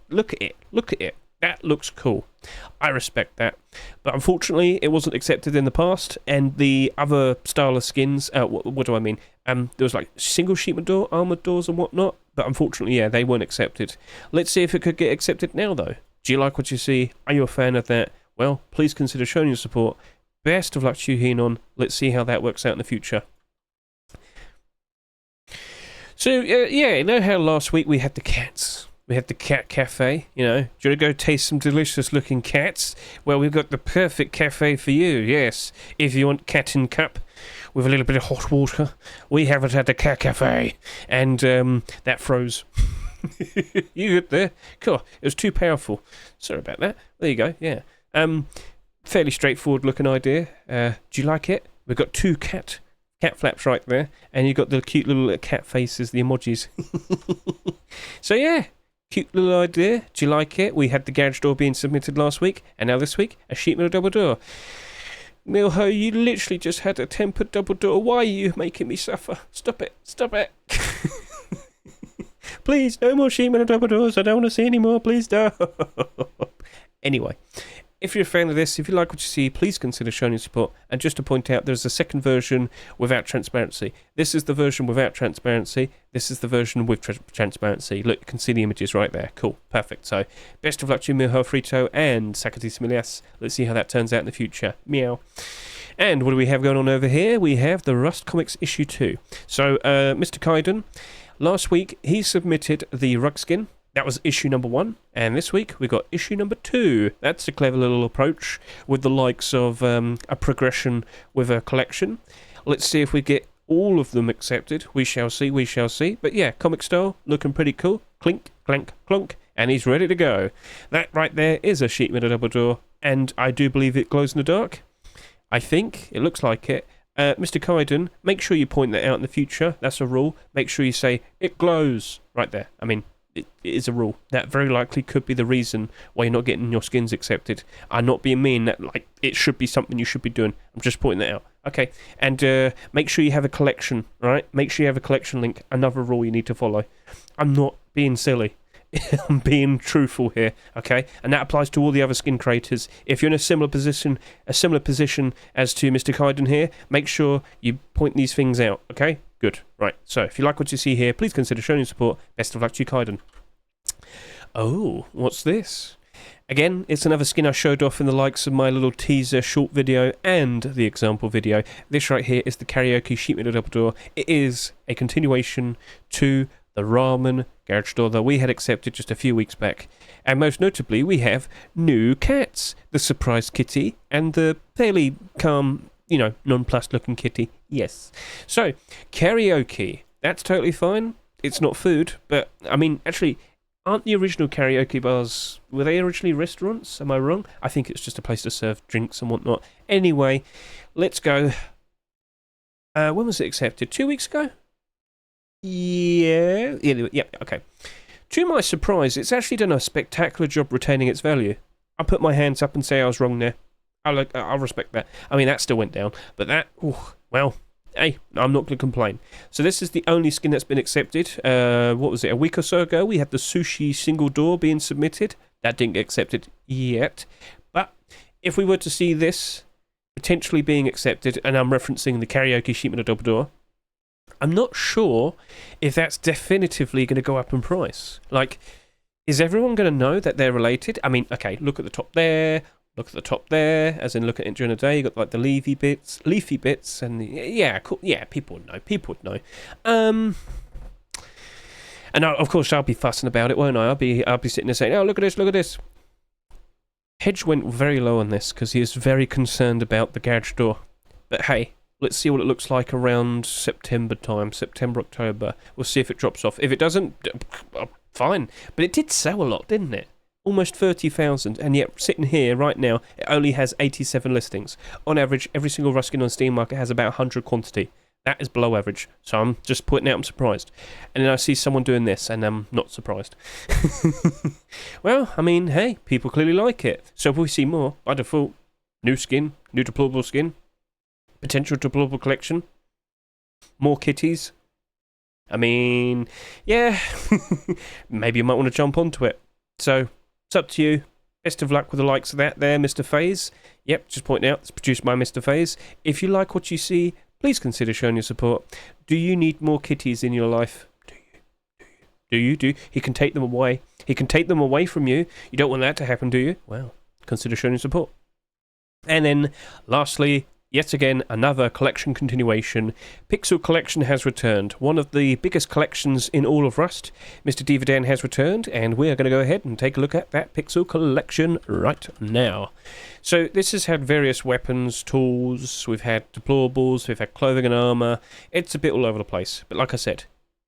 it. That looks cool. I respect that. But unfortunately, it wasn't accepted in the past, and the other style of skins, what do I mean? There was like single sheet door, armoured doors and whatnot, but unfortunately, yeah, they weren't accepted. Let's see if it could get accepted now, though. Do you like what you see? Are you a fan of that? Well, please consider showing your support. Best of luck to you, Henon. Let's see how that works out in the future. So, yeah, you know how last week we had the cats? We had the cat cafe, you know. Do you want to go taste some delicious looking cats? Well, we've got the perfect cafe for you, yes. If you want cat in cup with a little bit of hot water, we have it at the cat cafe. And that froze. You good there? Cool. It was too powerful. Sorry about that. There you go, yeah. Fairly straightforward looking idea. Do you like it? We've got two cat flaps right there. And you've got the cute little cat faces, the emojis. So yeah. Cute little idea. Do you like it? We had the garage door being submitted last week, and now this week, a sheet metal double door. Milho, you literally just had a tempered double door. Why are you making me suffer? Stop it. Stop it. Please, no more sheet metal double doors. I don't want to see any more. Please don't. Anyway, if you're a fan of this, if you like what you see, please consider showing your support. And just to point out, there's a second version without transparency. This is the version without transparency. This is the version with transparency. Look, you can see the images right there. Cool. Perfect. So, best of luck to you, Milho Frito and Sakati Similias. Let's see how that turns out in the future. Meow. And what do we have going on over here? We have the Rust Comics issue 2. So, Mr. Kaiden, last week he submitted the rug skin. That was issue number 1, and this week we got issue number 2. That's a clever little approach with the likes of a progression with a collection. Let's see if we get all of them accepted. We shall see, we shall see. But yeah, comic style, looking pretty cool. Clink, clank, clunk, and he's ready to go. That right there is a sheet metal double door, and I do believe it glows in the dark. I think, it looks like it. Mr. Kaiden, make sure you point that out in the future. That's a rule. Make sure you say, it glows, right there. I mean, it is a rule. That very likely could be the reason why you're not getting your skins accepted. I'm not being mean. That like it should be something you should be doing. I'm just pointing that out. Okay, and make sure you have a collection, right? Make sure you have a collection link. Another rule you need to follow. I'm not being silly. I'm being truthful here, okay? And that applies to all the other skin creators. If you're in a similar position as to Mr. Kaiden here, make sure you point these things out, okay? Good. Right. So, if you like what you see here, please consider showing your support. Best of luck to you, Kaiden. Oh, what's this? Again, it's another skin I showed off in the likes of my little teaser short video and the example video. This right here is the Karaoke sheet metal double door. It is a continuation to the ramen garage door that we had accepted just a few weeks back. And most notably, we have new cats. The surprise kitty and the fairly calm, you know, nonplussed looking kitty. Yes. So, karaoke. That's totally fine. It's not food, but, I mean, actually, aren't the original karaoke bars, were they originally restaurants? Am I wrong? I think it's just a place to serve drinks and whatnot. Anyway, let's go. When was it accepted? 2 weeks ago? Yeah, okay. To my surprise, it's actually done a spectacular job retaining its value. I put my hands up and say I was wrong there. I'll respect that. I mean, that still went down, but that, ooh, well, hey, I'm not going to complain. So this is the only skin that's been accepted. What was it, a week or so ago? We had the sushi single door being submitted. That didn't get accepted yet. But if we were to see this potentially being accepted, and I'm referencing the Karaoke sheepman double door, I'm not sure if that's definitively going to go up in price. Like, is everyone going to know that they're related? I mean, okay, look at the top there. Look at the top there, as in look at it during the day. You got like the leafy bits, and yeah, cool. Yeah, people would know. People would know. And of course I'll be fussing about it, won't I? I'll be sitting there saying, "Oh, look at this, look at this." Hedge went very low on this because he is very concerned about the garage door. But hey, let's see what it looks like around September time, September, October. We'll see if it drops off. If it doesn't, fine. But it did sell a lot, didn't it? Almost 30,000, and yet sitting here right now, it only has 87 listings. On average, every single Ruskin on Steam Market has about 100 quantity. That is below average, so I'm just putting out I'm surprised. And then I see someone doing this, and I'm not surprised. Well, I mean, hey, people clearly like it. So if we see more, by default, new skin, new deployable skin, potential deployable collection, more kitties. I mean, yeah, maybe you might want to jump onto it. So, it's up to you. Best of luck with the likes of that there, Mr. FaZe. Yep, just pointing out, it's produced by Mr. FaZe. If you like what you see, please consider showing your support. Do you need more kitties in your life? Do you? He can take them away. He can take them away from you. You don't want that to happen, do you? Well, consider showing your support. And then, lastly, yet again, another collection continuation. Pixel Collection has returned. One of the biggest collections in all of Rust. Mr. Divadan has returned, and we are going to go ahead and take a look at that Pixel Collection right now. So this has had various weapons, tools, we've had deployables, we've had clothing and armour. It's a bit all over the place, but like I said,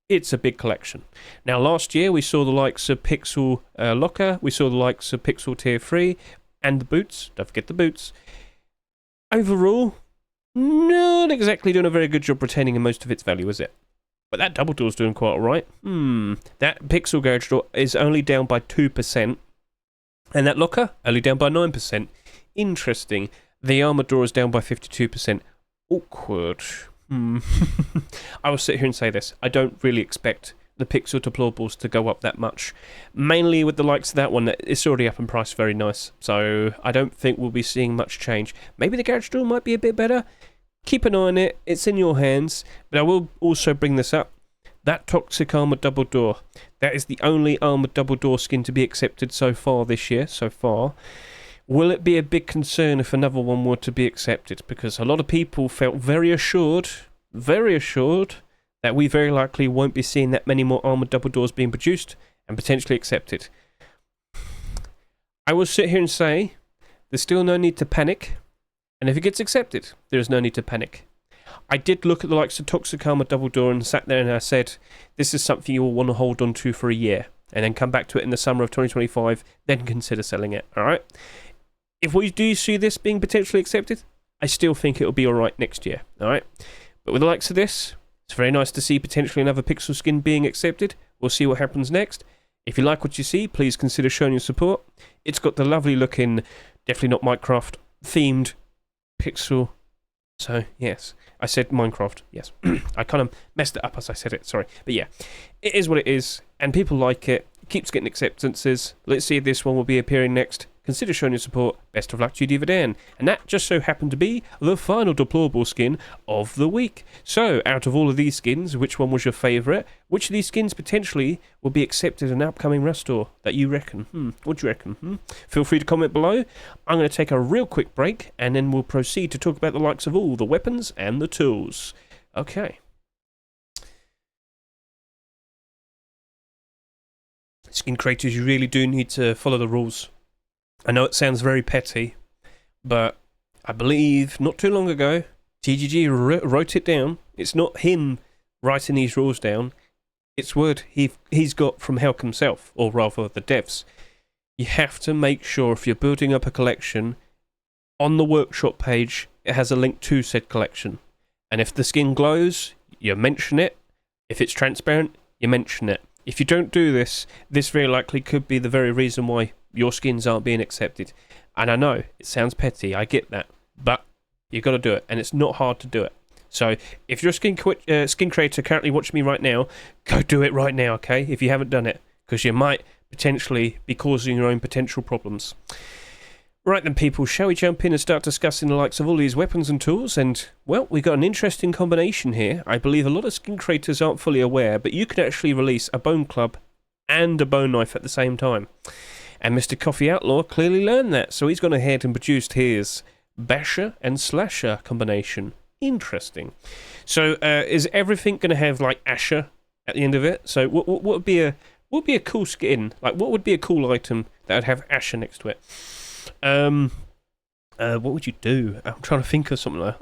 it's a big collection. Now last year we saw the likes of Pixel Locker, we saw the likes of Pixel Tier 3, and the boots, don't forget the boots. Overall, not exactly doing a very good job retaining in most of its value, is it? But that double door's doing quite alright. That Pixel garage door is only down by 2%. And that locker, only down by 9%. Interesting. The armor door is down by 52%. Awkward. I will sit here and say this. I don't really expect the Pixel deployables to go up that much. Mainly with the likes of that one, it's already up in price very nice. So I don't think we'll be seeing much change. Maybe the garage door might be a bit better. Keep an eye on it. It's in your hands. But I will also bring this up. That Toxic Armour double door. That is the only armoured double door skin to be accepted so far this year. So far. Will it be a big concern if another one were to be accepted? Because a lot of people felt very assured that we very likely won't be seeing that many more armoured double doors being produced and potentially accepted. I will sit here and say there's still no need to panic, and if it gets accepted, there is no need to panic. I did look at the likes of Toxic Armour double door and sat there and I said, this is something you will want to hold on to for a year, and then come back to it in the summer of 2025, then consider selling it, alright? If we do see this being potentially accepted, I still think it'll be alright next year, alright? But with the likes of this, it's very nice to see potentially another Pixel skin being accepted. We'll see what happens next. If you like what you see, please consider showing your support. It's got the lovely looking, definitely not Minecraft, themed Pixel. So, yes. I said Minecraft, yes. I kind of messed it up as I said it, sorry. But yeah, it is what it is, and people like it. It keeps getting acceptances. Let's see if this one will be appearing next. Consider showing your support. Best of luck to you, Divadan. And that just so happened to be the final deployable skin of the week. So, out of all of these skins, which one was your favourite? Which of these skins potentially will be accepted in an upcoming Rust store that you reckon? What do you reckon? Feel free to comment below. I'm going to take a real quick break, and then we'll proceed to talk about the likes of all the weapons and the tools. Okay. Skin creators, you really do need to follow the rules. I know it sounds very petty, but I believe not too long ago, TGG wrote it down. It's not him writing these rules down. It's word he's got from Helk himself, or rather the devs. You have to make sure if you're building up a collection, on the workshop page, it has a link to said collection. And if the skin glows, you mention it. If it's transparent, you mention it. If you don't do this, this very likely could be the very reason why your skins aren't being accepted. And I know it sounds petty, I get that, but you've got to do it, and it's not hard to do it. So if you're a skin creator currently watching me right now, go do it right now, okay? If you haven't done it, because you might potentially be causing your own potential problems. Right then, people, shall we jump in and start discussing the likes of all these weapons and tools? And, well, we've got an interesting combination here. I believe a lot of skin creators aren't fully aware, but you can actually release a bone club and a bone knife at the same time. And Mr. Coffee Outlaw clearly learned that, so he's gone ahead and produced his basher and slasher combination. Interesting. So, is everything going to have, like, Asher at the end of it? So, what would be a cool skin? Like, what would be a cool item that would have Asher next to it? What would you do? I'm trying to think of something like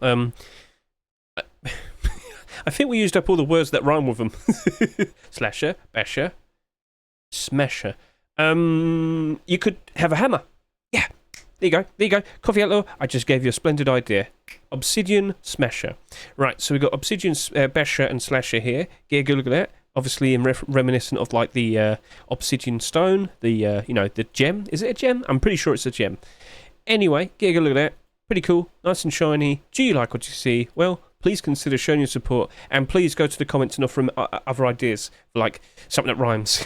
I think we used up all the words that rhyme with them. Slasher, basher, smasher. You could have a hammer. Yeah, there you go. Coffee Outlaw, I just gave you a splendid idea. Obsidian smasher. Right, so we've got obsidian basher and slasher here. Get a good look at that. Obviously, reminiscent of like the obsidian stone, the the gem. Is it a gem? I'm pretty sure it's a gem. Anyway, get a good look at that. Pretty cool, nice and shiny. Do you like what you see? Well, please consider showing your support, and please go to the comments and offer other ideas, like something that rhymes.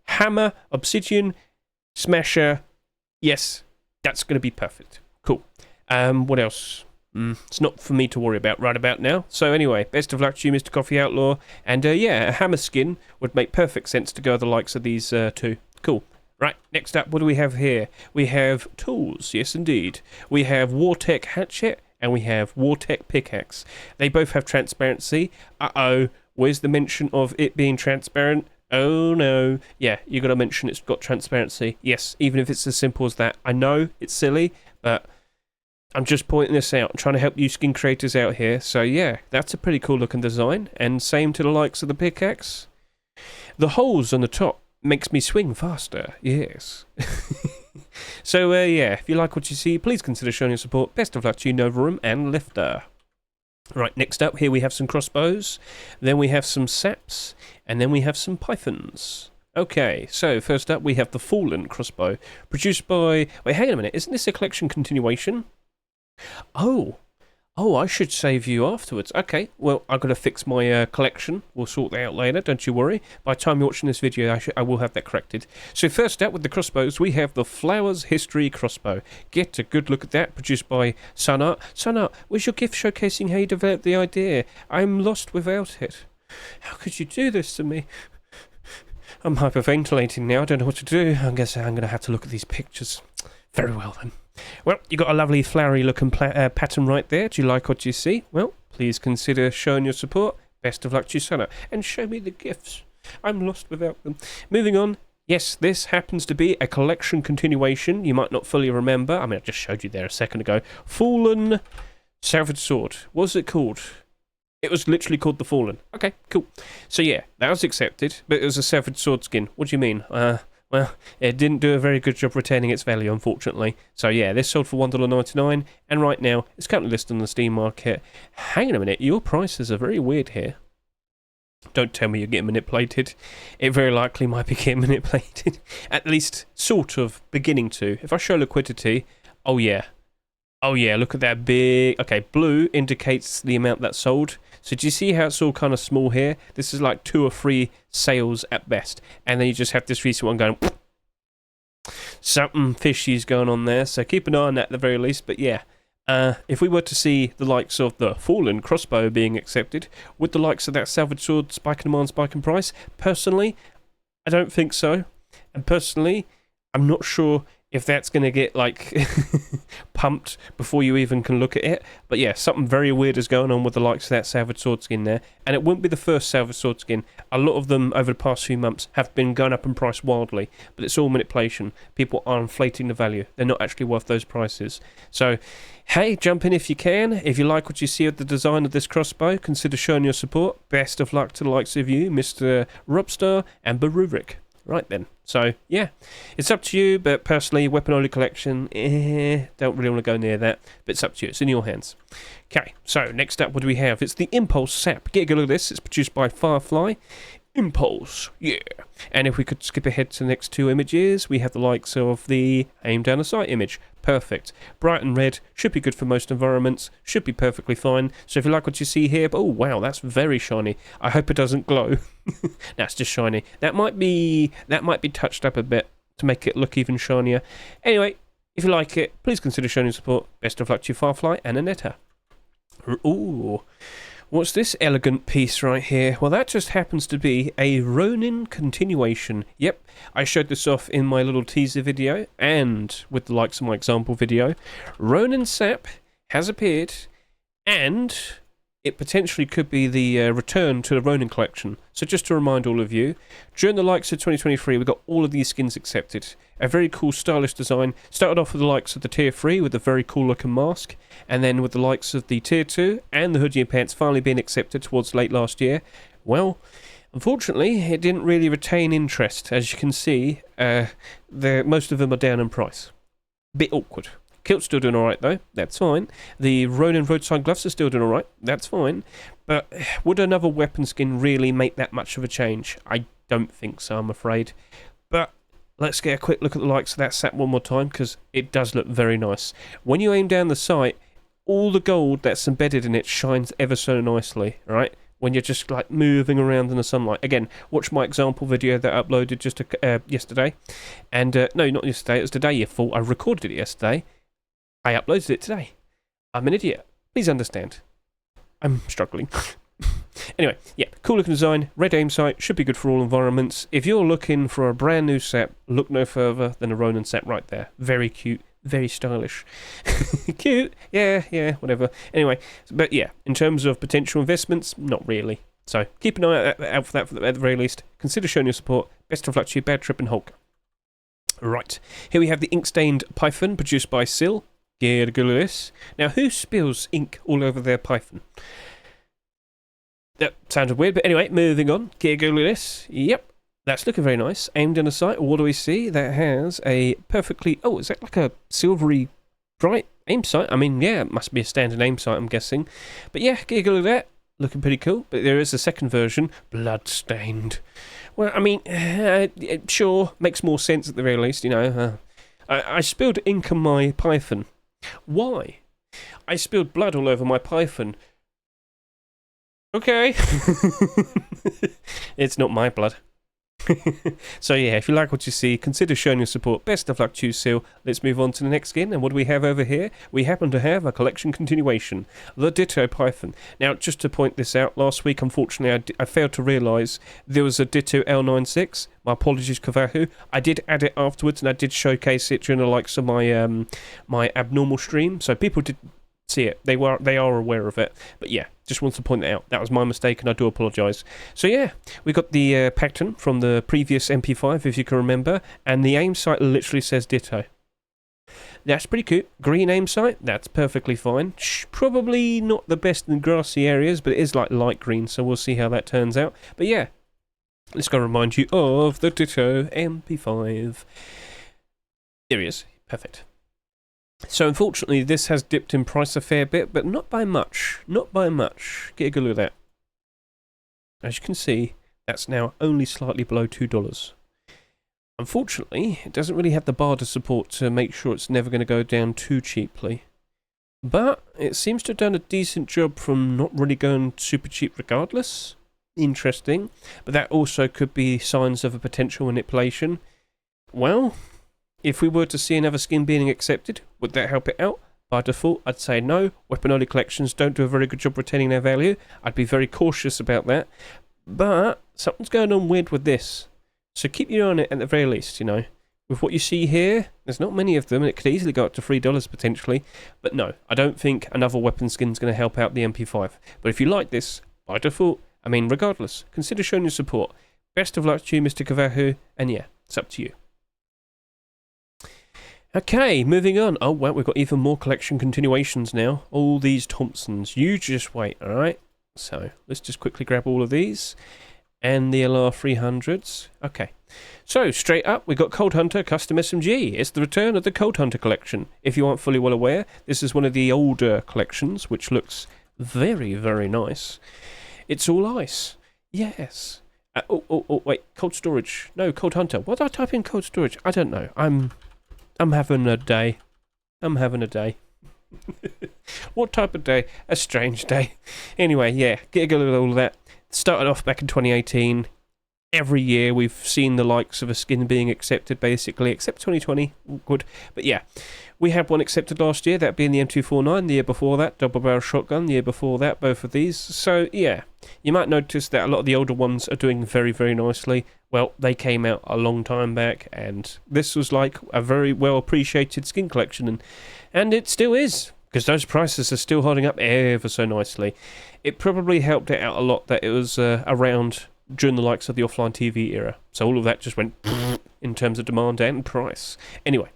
Hammer, obsidian, smasher. Yes, that's going to be perfect. Cool. What else? It's not for me to worry about right about now. So anyway, best of luck to you, Mr. Coffee Outlaw. And yeah, a hammer skin would make perfect sense to go with the likes of these two. Cool. Right, next up, what do we have here? We have tools, yes indeed. We have Wartech hatchet and we have Wartech pickaxe. They both have transparency. Uh-oh, where's the mention of it being transparent? Oh no. Yeah, you got to mention it's got transparency. Yes, even if it's as simple as that. I know it's silly, but I'm just pointing this out. I'm trying to help you skin creators out here. So yeah, that's a pretty cool looking design. And same to the likes of the pickaxe. The holes on the top makes me swing faster. Yes. So yeah, if you like what you see, please consider showing your support. Best of luck to you, Novarum and Lifter. Right, next up here we have some crossbows. Then we have some saps. And then we have some pythons. Okay, so first up we have the Fallen Crossbow. Produced by... Wait, hang on a minute. Isn't this a collection continuation? Oh, I should save you afterwards. Okay, well, I've got to fix my collection. We'll sort that out later, don't you worry. By the time you're watching this video, I will have that corrected. So first up with the crossbows, we have the Flowers History Crossbow. Get a good look at that, produced by Sunart. Sunart, where's your gift showcasing how you developed the idea? I'm lost without it. How could you do this to me? I'm hyperventilating now, I don't know what to do. I guess I'm going to have to look at these pictures. Very well then. Well, you got a lovely flowery looking pattern right there. Do you like what you see? Well, please consider showing your support. Best of luck to you, Sana. And show me the gifts. I'm lost without them. Moving on. Yes, this happens to be a collection continuation. You might not fully remember. I mean, I just showed you there a second ago. Fallen Salvage Sword. What was it called? It was literally called the Fallen. Okay, cool. So yeah, that was accepted, but it was a Salvage Sword skin. What do you mean? Well, it didn't do a very good job retaining its value, unfortunately. So yeah, this sold for $1.99, and right now, it's currently listed on the Steam market. Hang on a minute, your prices are very weird here. Don't tell me you're getting manipulated. It very likely might be getting manipulated. At least, sort of, beginning to. If I show liquidity, oh yeah, look at that big... Okay, blue indicates the amount that's sold. So do you see how it's all kind of small here? This is like 2 or 3 sales at best. And then you just have this recent one going... Something fishy's going on there. So keep an eye on that at the very least. But yeah, if we were to see the likes of the Fallen Crossbow being accepted, would the likes of that Salvage Sword spike in demand, spike in price? Personally, I don't think so. And personally, I'm not sure if that's going to get, like, pumped before you even can look at it. But yeah, something very weird is going on with the likes of that Salvage Sword skin there. And it wouldn't be the first Salvage Sword skin. A lot of them over the past few months have been going up in price wildly. But it's all manipulation. People are inflating the value. They're not actually worth those prices. So, hey, jump in if you can. If you like what you see of the design of this crossbow, consider showing your support. Best of luck to the likes of you, Mr. Robstar and Barurik. Right then, so yeah, it's up to you, but personally, weapon only collection, don't really want to go near that, but it's up to you, it's in your hands. Okay, so next up, what do we have? It's the Impulse Sap. Get a good look at this, it's produced by Firefly. Impulse, yeah. And if we could skip ahead to the next two images, we have the likes of the aim down the sight image. Perfect. Bright and red, should be good for most environments, should be perfectly fine. So if you like what you see here, oh wow, that's very shiny. I hope it doesn't glow. That's just shiny. That might be touched up a bit to make it look even shinier. Anyway, if you like it, please consider showing your support. Best of luck to you, Firefly and Anetta. Ooh. What's this elegant piece right here? Well, that just happens to be a Ronin continuation. Yep, I showed this off in my little teaser video and with the likes of my example video. Ronin SAP has appeared, and it potentially could be the return to the Ronin collection. So just to remind all of you, during the likes of 2023, we got all of these skins accepted. A very cool stylish design. Started off with the likes of the Tier 3 with a very cool looking mask, and then with the likes of the Tier 2 and the hoodie and pants finally being accepted towards late last year. Well, unfortunately, it didn't really retain interest. As you can see, most of them are down in price. Bit awkward. Kilt's still doing alright though, that's fine. The Ronin Roadsign gloves are still doing alright, that's fine. But would another weapon skin really make that much of a change? I don't think so, I'm afraid. But let's get a quick look at the likes of that SAP one more time, because it does look very nice. When you aim down the sight, all the gold that's embedded in it shines ever so nicely, right? When you're just like moving around in the sunlight. Again, watch my example video that I uploaded just yesterday. And no, not yesterday, it was today, you fool. I recorded it yesterday. I uploaded it today. I'm an idiot. Please understand. I'm struggling. Anyway, yeah, cool looking design, red aim sight, should be good for all environments. If you're looking for a brand new SAP, look no further than a Ronin SAP right there. Very cute, very stylish. Cute, yeah, whatever. Anyway, but yeah, in terms of potential investments, not really. So keep an eye out for that at the very least. Consider showing your support. Best of luck to you, Bad Trip and Hulk. Right, here we have the ink-stained Python produced by Sil. Geargulis. Now, who spills ink all over their Python? That sounded weird, but anyway, moving on. Geargulis. Yep, that's looking very nice. Aimed in a sight. What do we see? That has a perfectly... Oh, is that like a silvery bright aim sight? I mean, yeah, it must be a standard aim sight, I'm guessing. But yeah, Geargulis, looking pretty cool. But there is a second version, blood-stained. Well, I mean, sure, makes more sense at the very least, you know. I spilled ink on my Python. Why? I spilled blood all over my Python. Okay. It's not my blood. So yeah, if you like what you see, consider showing your support. Best of luck to you, Seal. Let's move on to the next skin. And what do we have over here? We happen to have a collection continuation, the Ditto Python. Now, just to point this out, last week, unfortunately, I failed to realise there was a Ditto L96. My apologies, Kavahu. I did add it afterwards, and I did showcase it during the likes of my my abnormal stream, so people did see it. They are aware of it. But yeah, just wanted to point that out. That was my mistake, and I do apologise. So yeah, we got the pattern from the previous MP5, if you can remember, and the aim sight literally says Ditto. That's pretty cute. Green aim sight, that's perfectly fine. Probably not the best in grassy areas, but it is like light green, so we'll see how that turns out. But yeah, let's go remind you of the Ditto MP5. There he is. Perfect. So unfortunately, this has dipped in price a fair bit, but not by much. Not by much. Get a good look at that. As you can see, that's now only slightly below $2. Unfortunately, it doesn't really have the bar to support to make sure it's never going to go down too cheaply. But it seems to have done a decent job from not really going super cheap regardless. Interesting. But that also could be signs of a potential manipulation. Well, if we were to see another skin being accepted, would that help it out? By default, I'd say no. Weapon-only collections don't do a very good job retaining their value. I'd be very cautious about that. But something's going on weird with this. So keep your eye on it at the very least, you know. With what you see here, there's not many of them, and it could easily go up to $3 potentially. But no, I don't think another weapon skin's going to help out the MP5. But if you like this, by default, I mean, regardless, consider showing your support. Best of luck to you, Mr. Kavahu, and yeah, it's up to you. Okay, moving on. Oh, well, we've got even more collection continuations now. All these Thompsons. You just wait, alright? So, let's just quickly grab all of these. And the LR300s. Okay. So, straight up, we've got Cold Hunter Custom SMG. It's the return of the Cold Hunter collection. If you aren't fully well aware, this is one of the older collections, which looks very, very nice. It's all ice. Yes. Wait, cold storage. No, cold hunter. What did I type in cold storage? I don't know. I'm having a day. I'm having a day. What type of day? A strange day. Anyway, yeah, get a go at all of that. Started off back in 2018. Every year we've seen the likes of a skin being accepted, basically, except 2020. Good. But yeah, we had one accepted last year, that being the M249. The year before that, double barrel shotgun. The year before that, both of these. So yeah, you might notice that a lot of the older ones are doing very, very nicely. Well, they came out a long time back, and this was like a very well appreciated skin collection, and it still is, because those prices are still holding up ever so nicely. It probably helped it out a lot that it was around during the likes of the offline TV era. So all of that just went in terms of demand and price. Anyway,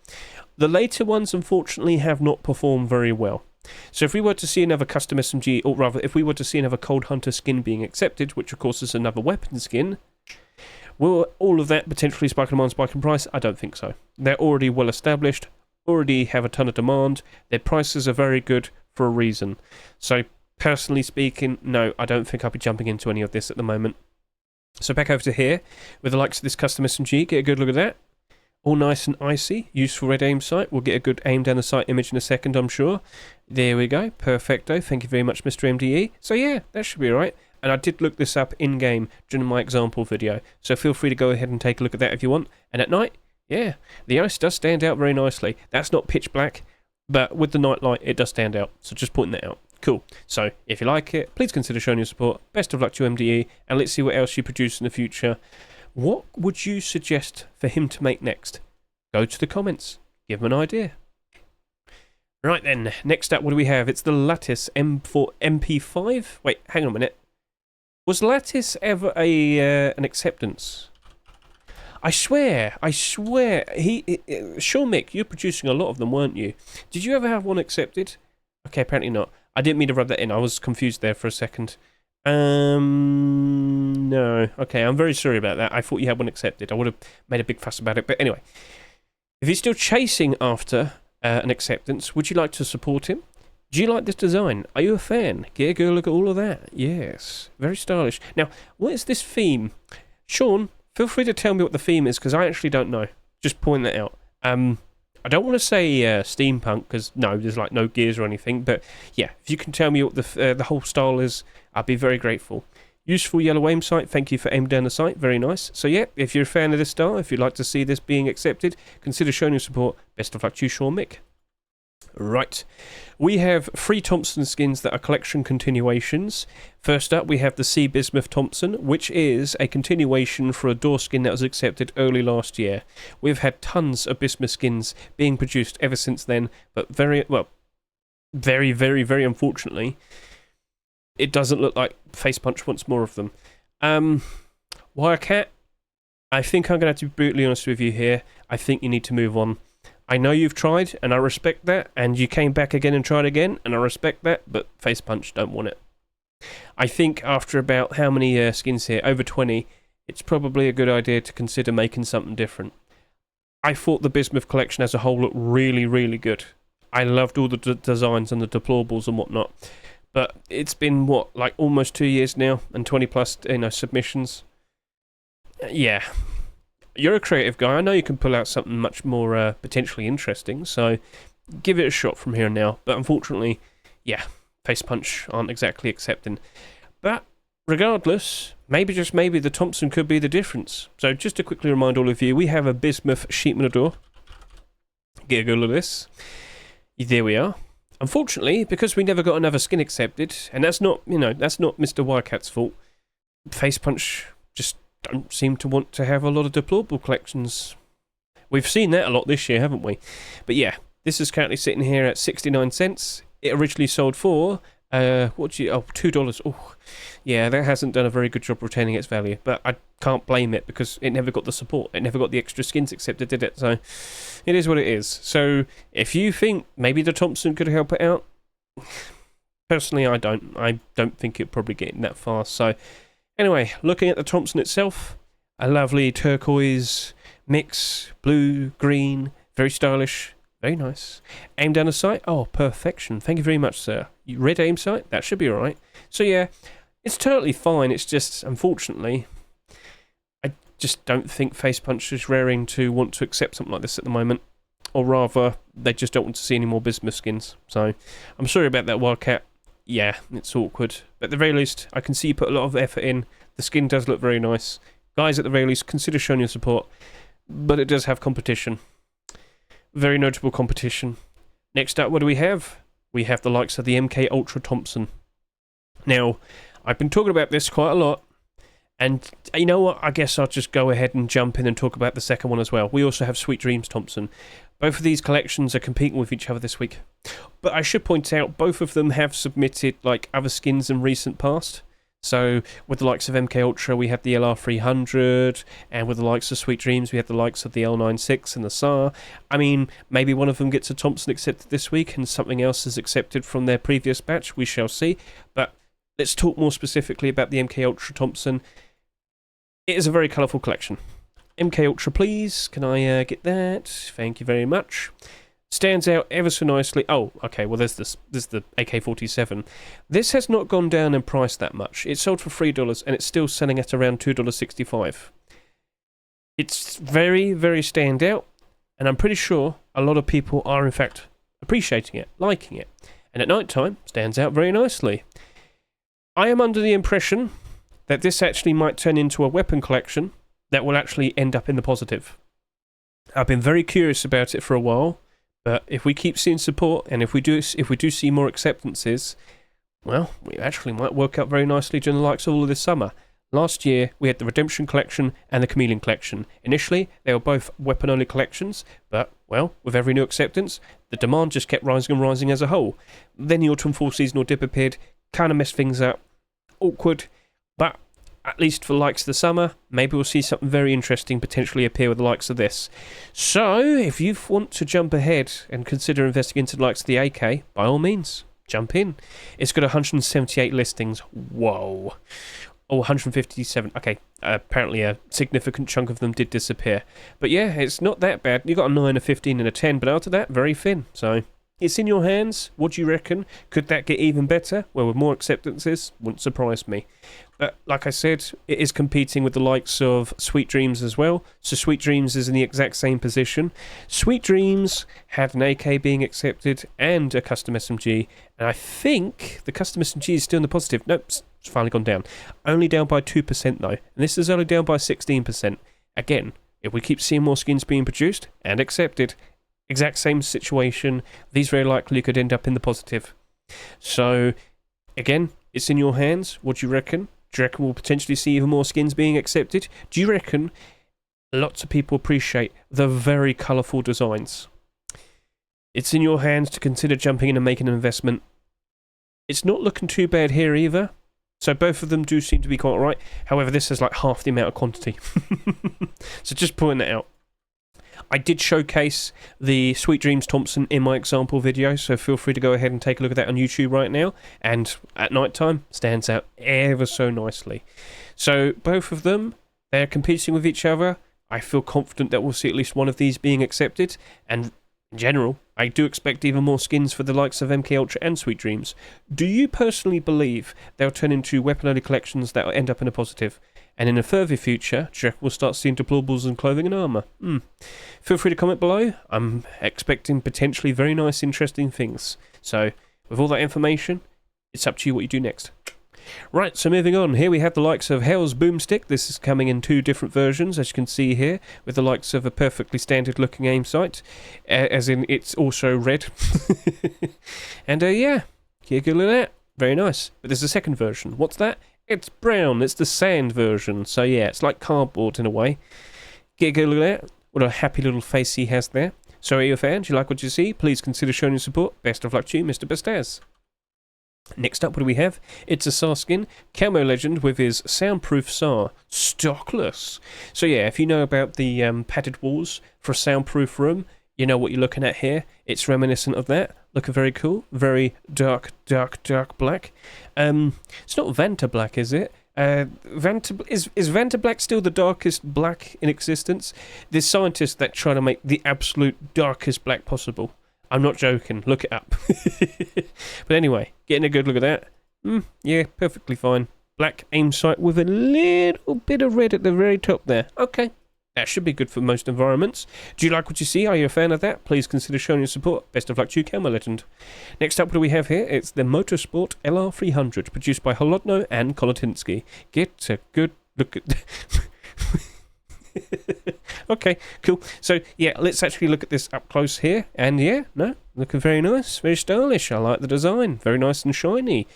the later ones unfortunately have not performed very well. So if we were to see another custom SMG, or rather if we were to see another Cold Hunter skin being accepted, which of course is another weapon skin, will all of that potentially spike in demand, spike in price? I don't think so. They're already well established, already have a ton of demand, their prices are very good for a reason. So personally speaking, no, I don't think I'll be jumping into any of this at the moment. So back over to here, with the likes of this custom SMG, get a good look at that. All nice and icy, useful red aim sight. We'll get a good aim down the sight image in a second, I'm sure. There we go, perfecto. Thank you very much, Mr. MDE. So yeah, that should be alright. And I did look this up in-game during my example video, so feel free to go ahead and take a look at that if you want. And at night, yeah, the ice does stand out very nicely. That's not pitch black, but with the night light, it does stand out. So just pointing that out. Cool. So, if you like it, please consider showing your support. Best of luck to MDE, and let's see what else you produce in the future. What would you suggest for him to make next? Go to the comments. Give him an idea. Right then, next up, what do we have? It's the Lattice M4 MP5. Wait, hang on a minute. Was Lattice ever an acceptance? I swear. Sure, Mick, you're producing a lot of them, weren't you? Did you ever have one accepted? Okay, apparently not. I didn't mean to rub that in. I was confused there for a second. No. Okay, I'm very sorry about that. I thought you had one accepted. I would have made a big fuss about it. But anyway, if you're still chasing after an acceptance, would you like to support him? Do you like this design? Are you a fan? Get a good look at all of that. Yes, very stylish. Now, what is this theme? Sean, feel free to tell me what the theme is, because I actually don't know. Just point that out. I don't want to say steampunk, because no, there's like no gears or anything, but yeah, if you can tell me what the whole style is, I'd be very grateful. Useful yellow aim sight, thank you for aim down the sight, very nice. So yeah, if you're a fan of this style, if you'd like to see this being accepted, consider showing your support. Best of luck to you, Sean Mick. Right, we have 3 Thompson skins that are collection continuations. First up, we have the C Bismuth Thompson, which is a continuation for a door skin that was accepted early last year. We've had tons of Bismuth skins being produced ever since then, but very, very unfortunately, it doesn't look like Face Punch wants more of them. Wirecat, I think I'm going to have to be brutally honest with you here. I think you need to move on. I know you've tried, and I respect that, and you came back again and tried again, and I respect that, but Face Punch don't want it. I think after about how many skins here, over 20, it's probably a good idea to consider making something different. I thought the Bismuth collection as a whole looked really, really good. I loved all the designs and the deployables and whatnot, but it's been, what, like almost 2 years now, and 20 plus, submissions. Yeah. You're a creative guy. I know you can pull out something much more potentially interesting, so give it a shot from here and now. But unfortunately, yeah, Face Punch aren't exactly accepting. But regardless, maybe, just maybe, the Thompson could be the difference. So just to quickly remind all of you, we have a Bismuth sheet door. Get a good look at this. There we are. Unfortunately, because we never got another skin accepted, and that's not, that's not Mr. Wirecat's fault, Face Punch just don't seem to want to have a lot of deployable collections. We've seen that a lot this year, haven't we? But yeah, this is currently sitting here at 69 cents. It originally sold for, $2. Oh, yeah, that hasn't done a very good job retaining its value, but I can't blame it because it never got the support. It never got the extra skins accepted, did it? So it is what it is. So if you think maybe the Thompson could help it out, personally, I don't. I don't think it'll probably get that far. So anyway, looking at the Thompson itself, a lovely turquoise mix, blue, green, very stylish, very nice. Aim down the sight, oh, perfection. Thank you very much, sir. Red aim sight, that should be alright. So yeah, it's totally fine, it's just, unfortunately, just don't think Face Punch is raring to want to accept something like this at the moment. Or rather, they just don't want to see any more Bismuth skins. So, I'm sorry about that, Wildcat. Yeah, it's awkward. But at the very least, I can see you put a lot of effort in. The skin does look very nice. Guys, at the very least, consider showing your support. But it does have competition. Very notable competition. Next up, what do we have? We have the likes of the MK Ultra Thompson. Now, I've been talking about this quite a lot. And you know what? I guess I'll just go ahead and jump in and talk about the second one as well. We also have Sweet Dreams Thompson. Both of these collections are competing with each other this week. But I should point out, both of them have submitted like other skins in recent past. So with the likes of MK Ultra, we had the LR300, and with the likes of Sweet Dreams, we had the likes of the L96 and the SAR. I mean, maybe one of them gets a Thompson accepted this week, and something else is accepted from their previous batch. We shall see. But let's talk more specifically about the MK Ultra Thompson. It is a very colourful collection. MK Ultra, please. Can I get that? Thank you very much. Stands out ever so nicely. Oh, okay, well, there's this. This is the AK47. This has not gone down in price that much. It sold for $3, and it's still selling at around $2.65. It's very, very standout, and I'm pretty sure a lot of people are, in fact, appreciating it, liking it. And at night time, stands out very nicely. I am under the impression that this actually might turn into a weapon collection that will actually end up in the positive. I've been very curious about it for a while, but if we keep seeing support and if we do see more acceptances, well, we actually might work out very nicely during the likes of all of this summer. Last year, we had the Redemption Collection and the Chameleon Collection. Initially, they were both weapon-only collections, but, well, with every new acceptance, the demand just kept rising and rising as a whole. Then the Autumn Fall Seasonal dip appeared, kind of messed things up. Awkward, but at least for the likes of the summer, maybe we'll see something very interesting potentially appear with the likes of this. So, if you want to jump ahead and consider investing into the likes of the AK, by all means, jump in. It's got 178 listings. Whoa. Oh, 157. Okay, apparently a significant chunk of them did disappear. But yeah, it's not that bad. You got a 9, a 15 and a 10, but after that, very thin. So, it's in your hands. What do you reckon? Could that get even better? Well, with more acceptances, wouldn't surprise me. But like I said, it is competing with the likes of Sweet Dreams as well. So Sweet Dreams is in the exact same position. Sweet Dreams had an AK being accepted and a custom SMG. And I think the custom SMG is still in the positive. Nope, it's finally gone down. Only down by 2% though. And this is only down by 16%. Again, if we keep seeing more skins being produced and accepted, exact same situation, these very likely could end up in the positive. So, again, it's in your hands. What do you reckon? Do you reckon we'll potentially see even more skins being accepted? Do you reckon lots of people appreciate the very colourful designs? It's in your hands to consider jumping in and making an investment. It's not looking too bad here either. So both of them do seem to be quite right. However, this has like half the amount of quantity. So just pointing that out. I did showcase the Sweet Dreams Thompson in my example video, so feel free to go ahead and take a look at that on YouTube right now. And at night time, stands out ever so nicely. So both of them, they're competing with each other. I feel confident that we'll see at least one of these being accepted. And in general, I do expect even more skins for the likes of MK Ultra and Sweet Dreams. Do you personally believe they'll turn into weapon-only collections that will end up in a positive? And in a further future, do you reckon we'll start seeing deployables and clothing and armour? Feel free to comment below. I'm expecting potentially very nice, interesting things. So, with all that information, it's up to you what you do next. Right, so moving on. Here we have the likes of Hell's Boomstick. This is coming in 2 different versions, as you can see here, with the likes of a perfectly standard looking aim sight, as in it's also red. And yeah, get a good look at that. Very nice. But there's a second version. What's that? It's brown. It's the sand version. So yeah, it's like cardboard in a way. Get a good look at that. What a happy little face he has there. So are you a fan? Do you like what you see? Please consider showing your support. Best of luck to you, Mr. Bestaz. Next up, what do we have? It's a SAR skin, Camo Legend with his soundproof SAR, stockless. So yeah, if you know about the padded walls for a soundproof room, you know what you're looking at here. It's reminiscent of that. Looking very cool, very dark black. It's not Vanta black, is it? Is Vanta black still the darkest black in existence? There's scientists that try to make the absolute darkest black possible. I'm not joking. Look it up. But anyway, getting a good look at that. Yeah, perfectly fine. black aim sight with a little bit of red at the very top there. Okay, that should be good for most environments. Do you like what you see? Are you a fan of that? Please consider showing your support. Best of luck to you, Camo Legend. Next up, what do we have here? It's the Motorsport LR300, produced by Holodno and Kolotinsky. Get a good look at... Okay, cool. So, yeah, let's actually look at this up close here. And, yeah, no, looking very nice, very stylish. I like the design. Very nice and shiny.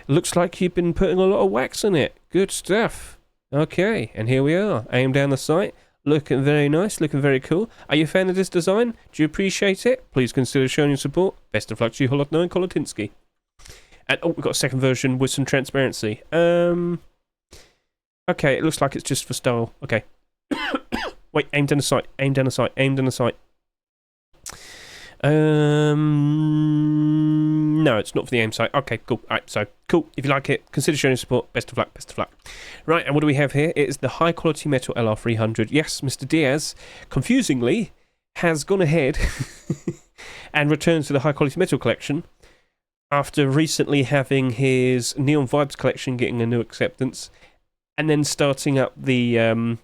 Looks like you've been putting a lot of wax on it. Good stuff. Okay, and here we are. Aim down the sight. Looking very nice, looking very cool. Are you a fan of this design? Do you appreciate it? Please consider showing your support. Best of luck to you, Holodno and Kolotinsky. And, oh, we've got a second version with some transparency. Okay, it looks like it's just for style. Okay. Wait, aim down the sight, aim down the sight, aim down the sight. No, it's not for the aim sight. Okay, cool. Alright, so, cool. If you like it, consider showing your support. Best of luck, best of luck. Right, and what do we have here? It is the high quality metal LR300. Yes, Mr. Diaz, confusingly, has gone ahead and returned to the high quality metal collection after recently having his Neon Vibes collection getting a new acceptance. And then starting up the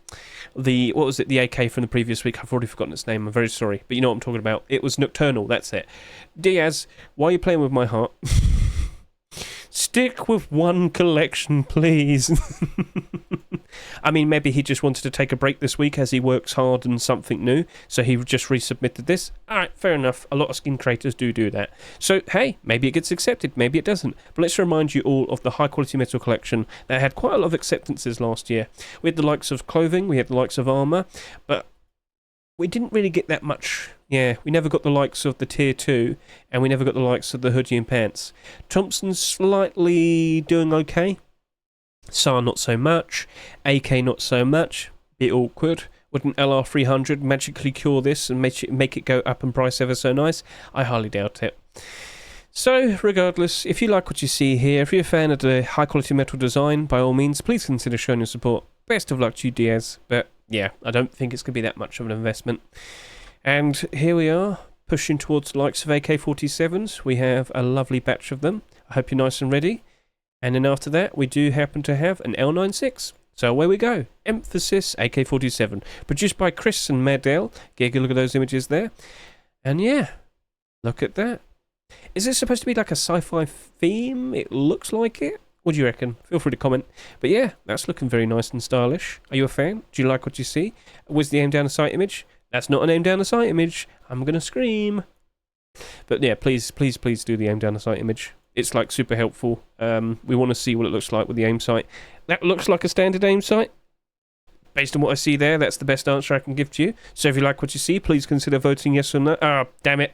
what was it, the AK from the previous week? I've already forgotten its name, I'm very sorry. But you know what I'm talking about. It was Nocturnal, that's it. Diaz, why are you playing with my heart? Stick with one collection, please. I mean, maybe he just wanted to take a break this week as he works hard on something new, so he just resubmitted this. Alright, fair enough. A lot of skin creators do that. So, hey, maybe it gets accepted, maybe it doesn't. But let's remind you all of the high-quality metal collection that had quite a lot of acceptances last year. We had the likes of clothing, we had the likes of armour, but we didn't really get that much. Yeah, we never got the likes of the Tier 2, and we never got the likes of the hoodie and pants. Thompson's slightly doing okay. SAR not so much. AK not so much. Bit awkward. Would an LR300 magically cure this and make it go up in price ever so nice? I highly doubt it. So, regardless, if you like what you see here, if you're a fan of the high quality metal design, by all means, please consider showing your support. Best of luck to you, Diaz. But yeah, I don't think it's going to be that much of an investment. And here we are, pushing towards the likes of AK47s. We have a lovely batch of them. I hope you're nice and ready. And then after that, we do happen to have an L96. So away we go. Emphasis AK47. Produced by Chris and Madell. Get a look at those images there. And yeah, look at that. Is this supposed to be like a sci-fi theme? It looks like it. What do you reckon? Feel free to comment. But yeah, that's looking very nice and stylish. Are you a fan? Do you like what you see? Was the aim down the sight image? That's not an aim down the sight image. I'm going to scream. But yeah, please do the aim down the sight image. It's like super helpful. We want to see what it looks like with the aim sight. That looks like a standard aim sight. Based on what I see there, that's the best answer I can give to you. So if you like what you see, please consider voting yes or no. Oh, damn it.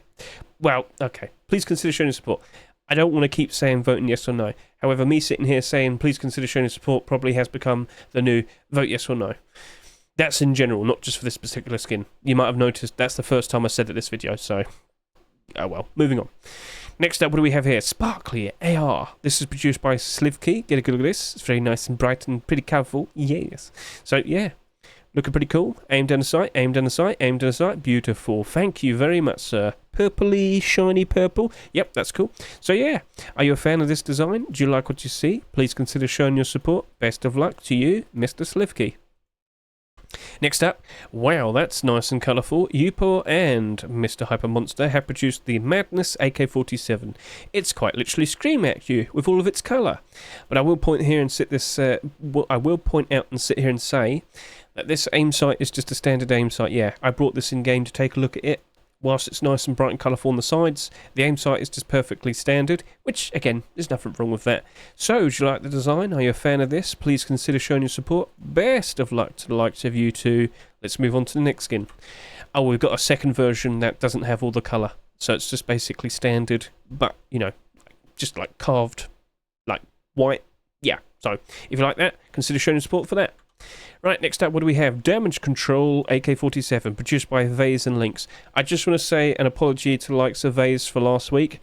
Well, okay. Please consider showing your support. I don't want to keep saying voting yes or no. However, me sitting here saying please consider showing your support probably has become the new vote yes or no. That's in general, not just for this particular skin. You might have noticed that's the first time I said it this video, so... Oh well, moving on. Next up, what do we have here? Sparkly AR. This is produced by Slivkey. Get a good look at this. It's very nice and bright and pretty colourful. Yes. So, yeah. Looking pretty cool. Aim down the sight, aim down the sight, aim down the sight. Beautiful. Thank you very much, sir. Purpley, shiny purple. Yep, that's cool. So, yeah. Are you a fan of this design? Do you like what you see? Please consider showing your support. Best of luck to you, Mr. Slivkey. Next up, wow, that's nice and colourful. Upo and Mr. Hyper Monster have produced the Madness AK47. It's quite literally screaming at you with all of its colour. But I will point here and sit this. I will point out and sit here and say that this aim sight is just a standard aim sight. Yeah, I brought this in game to take a look at it. Whilst it's nice and bright and colourful on the sides, the aim sight is just perfectly standard, which, again, there's nothing wrong with that. So, do you like the design? Are you a fan of this? Please consider showing your support. Best of luck to the likes of you two. Let's move on to the next skin. Oh, we've got a second version that doesn't have all the colour. So it's just basically standard, but, you know, just like carved, like white. Yeah, so if you like that, consider showing your support for that. Right, next up, what do we have? Damage Control AK47, produced by Vase and Lynx. I just want to say an apology to the likes of Vase for last week.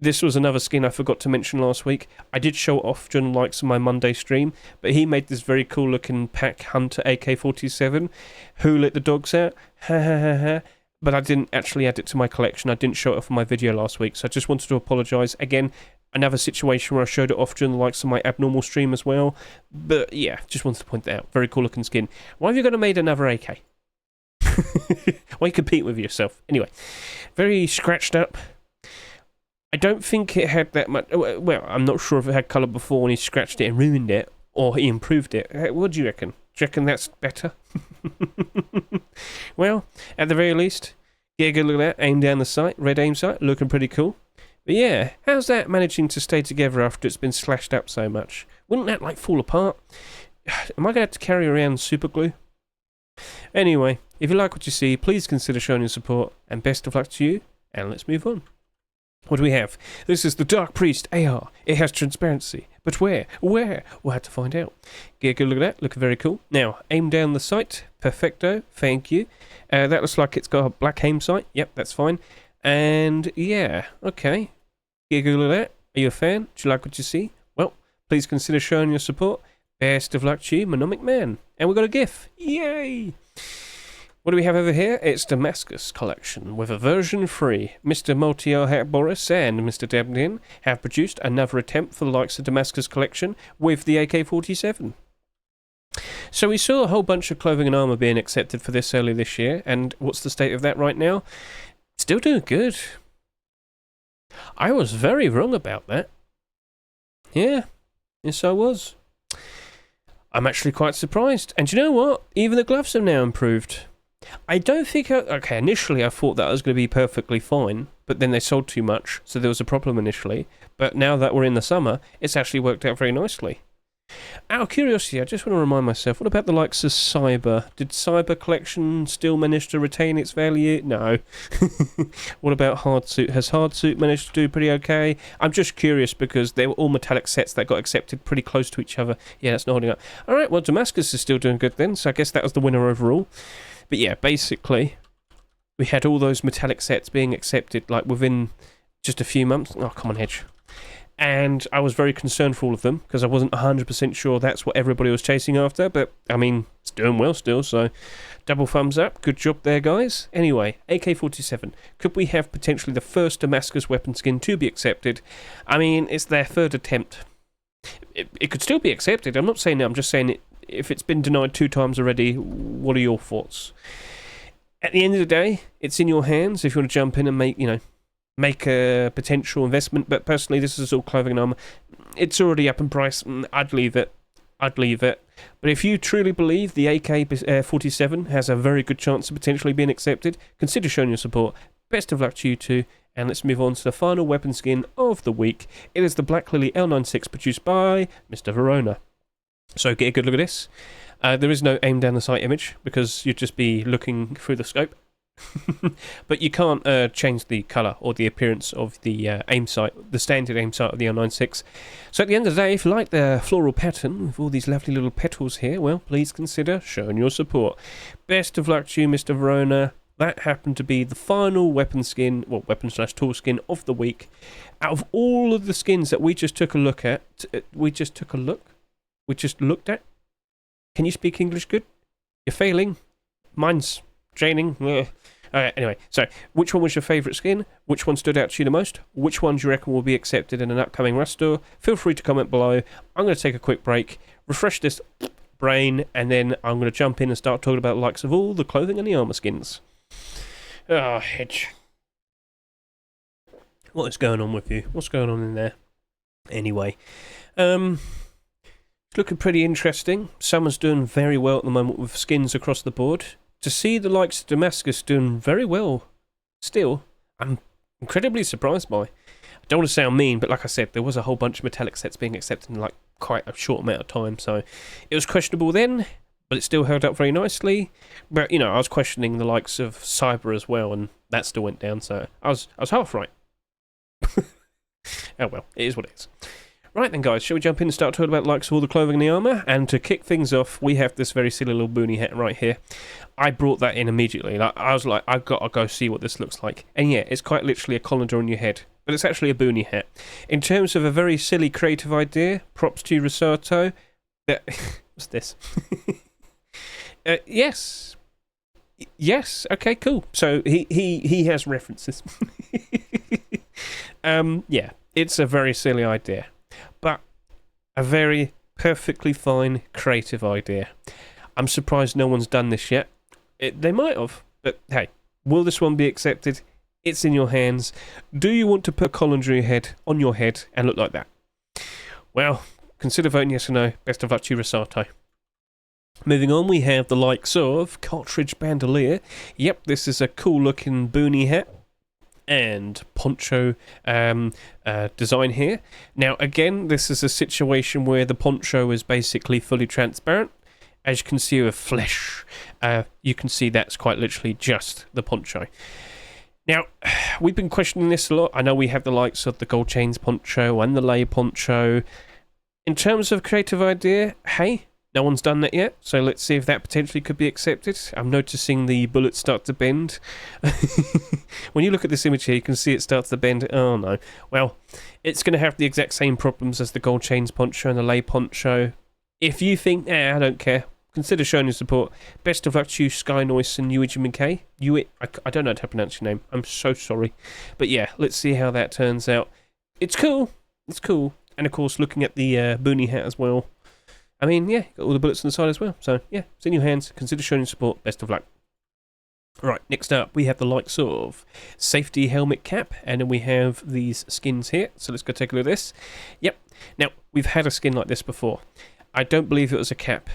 This was another skin I forgot to mention last week. I did show it off during the likes of my Monday stream, but he made this very cool looking Pack Hunter AK47. Who let the dogs out? Ha ha ha ha. but I didn't actually add it to my collection. I didn't show it off in my video last week, so I just wanted to apologise. Again, another situation where I showed it off during the likes of my abnormal stream as well. But yeah, just wanted to point that out. Very cool looking skin. Why have you got to made another AK? Why compete with yourself? Anyway, very scratched up. I don't think it had that much... Well, I'm not sure if it had colour before when he scratched it and ruined it, or he improved it. What do you reckon? Do you reckon that's better? Well, at the very least, get a good look at that. Aim down the sight. Red aim sight. Looking pretty cool. But yeah, how's that managing to stay together after it's been slashed up so much? Wouldn't that, like, fall apart? Am I going to have to carry around super glue? Anyway, if you like what you see, please consider showing your support, and best of luck to you, and let's move on. What do we have? This is the Dark Priest AR. It has transparency. But where? Where? We'll have to find out. Get a good look at that. Looking very cool. Now, aim down the sight. Perfecto. Thank you. That looks like it's got a black aim sight. Yep, that's fine. And, yeah. Okay. Get a good look at that. Are you a fan? Do you like what you see? Well, please consider showing your support. Best of luck to you, Monomic Man. And we've got a GIF. Yay! What do we have over here? It's Damascus collection with a version 3. Mr. Multi-R Hat Boris and Mr. Debnin have produced another attempt for the likes of Damascus collection with the AK47. So we saw a whole bunch of clothing and armour being accepted for this early this year, and what's the state of that right now? Still doing good. I was very wrong about that. Yeah, yes I was. I'm actually quite surprised. And you know what? Even the gloves have now improved. I don't think... Okay, initially I thought that was going to be perfectly fine, but then they sold too much, so there was a problem initially. But now that we're in the summer, it's actually worked out very nicely. Out of curiosity, I just want to remind myself, what about the likes of Cyber? Did Cyber Collection still manage to retain its value? No. What about Hardsuit? Has Hardsuit managed to do pretty okay? I'm just curious because they were all metallic sets that got accepted pretty close to each other. Yeah, that's not holding up. Alright, well Damascus is still doing good then, so I guess that was the winner overall. But yeah, basically, we had all those metallic sets being accepted like within just a few months. Oh, come on, Hedge. And I was very concerned for all of them because I wasn't 100% sure that's what everybody was chasing after. But, I mean, it's doing well still, so double thumbs up. Good job there, guys. Anyway, AK-47. Could we have potentially the first Damascus weapon skin to be accepted? I mean, it's their third attempt. It could still be accepted. I'm not saying that. I'm just saying if it's been denied 2 times already, what are your thoughts? At the end of the day, it's in your hands if you want to jump in and make a potential investment, but personally this is all clothing and armour. It's already up in price. I'd leave it. But if you truly believe the AK-47 has a very good chance of potentially being accepted, consider showing your support. Best of luck to you two, and let's move on to the final weapon skin of the week. It is the Black Lily L96 produced by Mr. Verona. So get a good look at this. There is no aim down the sight image because you'd just be looking through the scope. But you can't change the colour or the appearance of the aim sight, the standard aim sight of the L96. So at the end of the day, if you like the floral pattern with all these lovely little petals here, well, please consider showing your support. Best of luck to you, Mr. Verona. That happened to be the final weapon skin, well, weapon/tool skin of the week. Out of all of the skins that we just took a look at, we just looked at. Can you speak English good? You're failing. Mine's draining. Alright, anyway, so which one was your favourite skin? Which one stood out to you the most? Which one do you reckon will be accepted in an upcoming Rust store? Feel free to comment below. I'm going to take a quick break, refresh this brain, and then I'm going to jump in and start talking about the likes of all the clothing and the armour skins. Ah, Hedge. What is going on with you? What's going on in there? Anyway, it's looking pretty interesting. Summer's doing very well at the moment with skins across the board. To see the likes of Damascus doing very well still, I'm incredibly surprised by. I don't want to sound mean, but like I said, there was a whole bunch of metallic sets being accepted in like quite a short amount of time, so it was questionable then, but it still held up very nicely. But, you know, I was questioning the likes of Cyber as well, and that still went down, so I was half right. Oh well, it is what it is. Right then, guys, shall we jump in and start talking about the likes of all the clothing and the armour? And to kick things off, we have this very silly little boonie hat right here. I brought that in immediately. I was like, I've got to go see what this looks like. And yeah, it's quite literally a colander on your head, but it's actually a boonie hat. In terms of a very silly creative idea, props to Risotto. What's this? Yes. Yes. Okay. Cool. So he has references. Yeah, it's a very silly idea, but a very perfectly fine creative idea. I'm surprised no one's done this yet. They might have, but hey, will this one be accepted? It's in your hands. Do you want to put a colander on your head and look like that? Well, consider voting yes or no. Best of luck to you, Rosato. Moving on, we have the likes of Cartridge Bandolier. Yep, this is a cool looking boonie hat and poncho design here. Now again, this is a situation where the poncho is basically fully transparent. As you can see with flesh, you can see that's quite literally just the poncho. Now, we've been questioning this a lot. I know we have the likes of the gold chains poncho and the lay poncho. In terms of creative idea, hey, no one's done that yet, so let's see if that potentially could be accepted. I'm noticing the bullets start to bend. When you look at this image here, you can see it starts to bend. Oh no. Well, it's going to have the exact same problems as the gold chains poncho and the lay poncho. If you think, I don't care, consider showing your support. Best of luck to you, Sky Noise and Eugene McKay. I don't know how to pronounce your name. I'm so sorry. But yeah, let's see how that turns out. It's cool. It's cool. And of course, looking at the boonie hat as well. I mean, yeah, got all the bullets on the side as well. So, yeah, it's in your hands. Consider showing your support. Best of luck. Right, next up, we have the likes of Safety Helmet Cap. And then we have these skins here. So let's go take a look at this. Yep. Now, we've had a skin like this before. I don't believe it was a cap.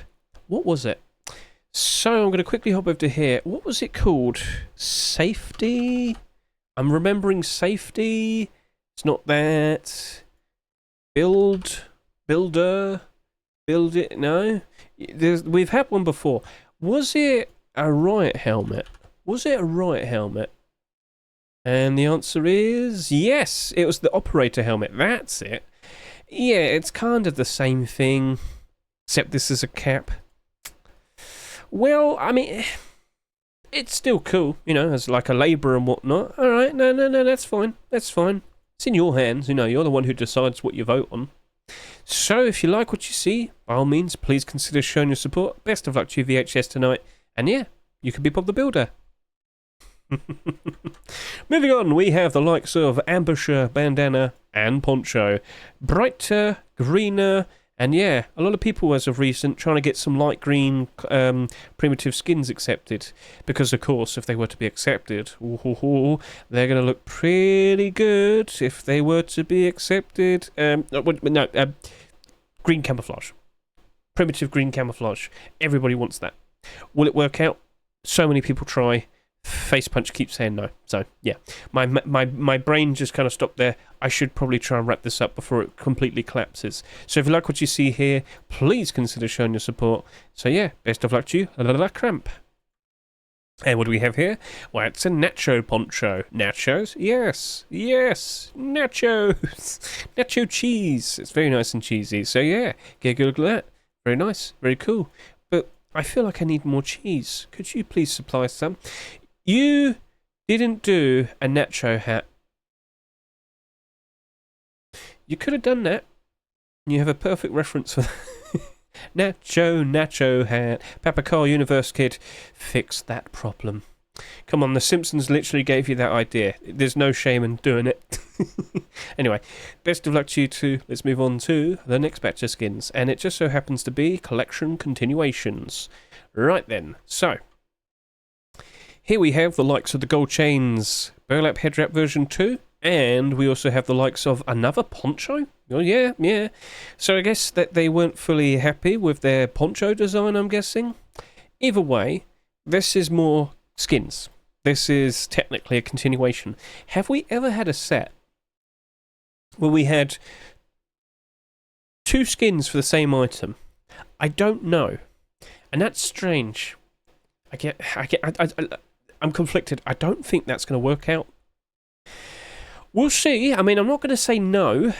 What was it? So, I'm going to quickly hop over to here. What was it called? Safety? I'm remembering safety. It's not that. Builder. Build it? No. We've had one before. Was it a riot helmet? Was it a riot helmet? And the answer is yes. It was the operator helmet. That's it. Yeah, it's kind of the same thing, except this is a cap. Well, I mean, it's still cool, you know, as like a labourer and whatnot. All right, no, that's fine. That's fine. It's in your hands, you know. You're the one who decides what you vote on. So, if you like what you see, by all means, please consider showing your support. Best of luck to you, VHS, tonight. And yeah, you could be Bob the Builder. Moving on, we have the likes of Ambusher, Bandana, and Poncho. Brighter, greener, and yeah, a lot of people as of recent trying to get some light green primitive skins accepted. Because, of course, if they were to be accepted, they're going to look pretty good if they were to be accepted. Green camouflage. Primitive green camouflage. Everybody wants that. Will it work out? So many people try. Face Punch keeps saying no. So, yeah. My brain just kind of stopped there. I should probably try and wrap this up before it completely collapses. So if you like what you see here, please consider showing your support. So, yeah, best of luck to you. La cramp. And what do we have here? Well, it's a nacho poncho. Nachos? Yes. Nachos. Nacho cheese. It's very nice and cheesy. So, yeah, get a good look at that. Very nice. Very cool. But I feel like I need more cheese. Could you please supply some? You didn't do a nacho hat. You could have done that. You have a perfect reference for that. Nacho hat. Papa Carl Universe Kid. Fix that problem. Come on, The Simpsons literally gave you that idea. There's no shame in doing it. Anyway, best of luck to you two. Let's move on to the next batch of skins. And it just so happens to be collection continuations. Right then, so here we have the likes of the gold chains Burlap Headwrap version 2, and we also have the likes of another poncho. Oh yeah. So I guess that they weren't fully happy with their poncho design, I'm guessing. Either way, this is more skins. This is technically a continuation. Have we ever had a set where we had two skins for the same item? I don't know. And that's strange. I'm conflicted. I don't think that's going to work out. We'll see. I mean, I'm not going to say no,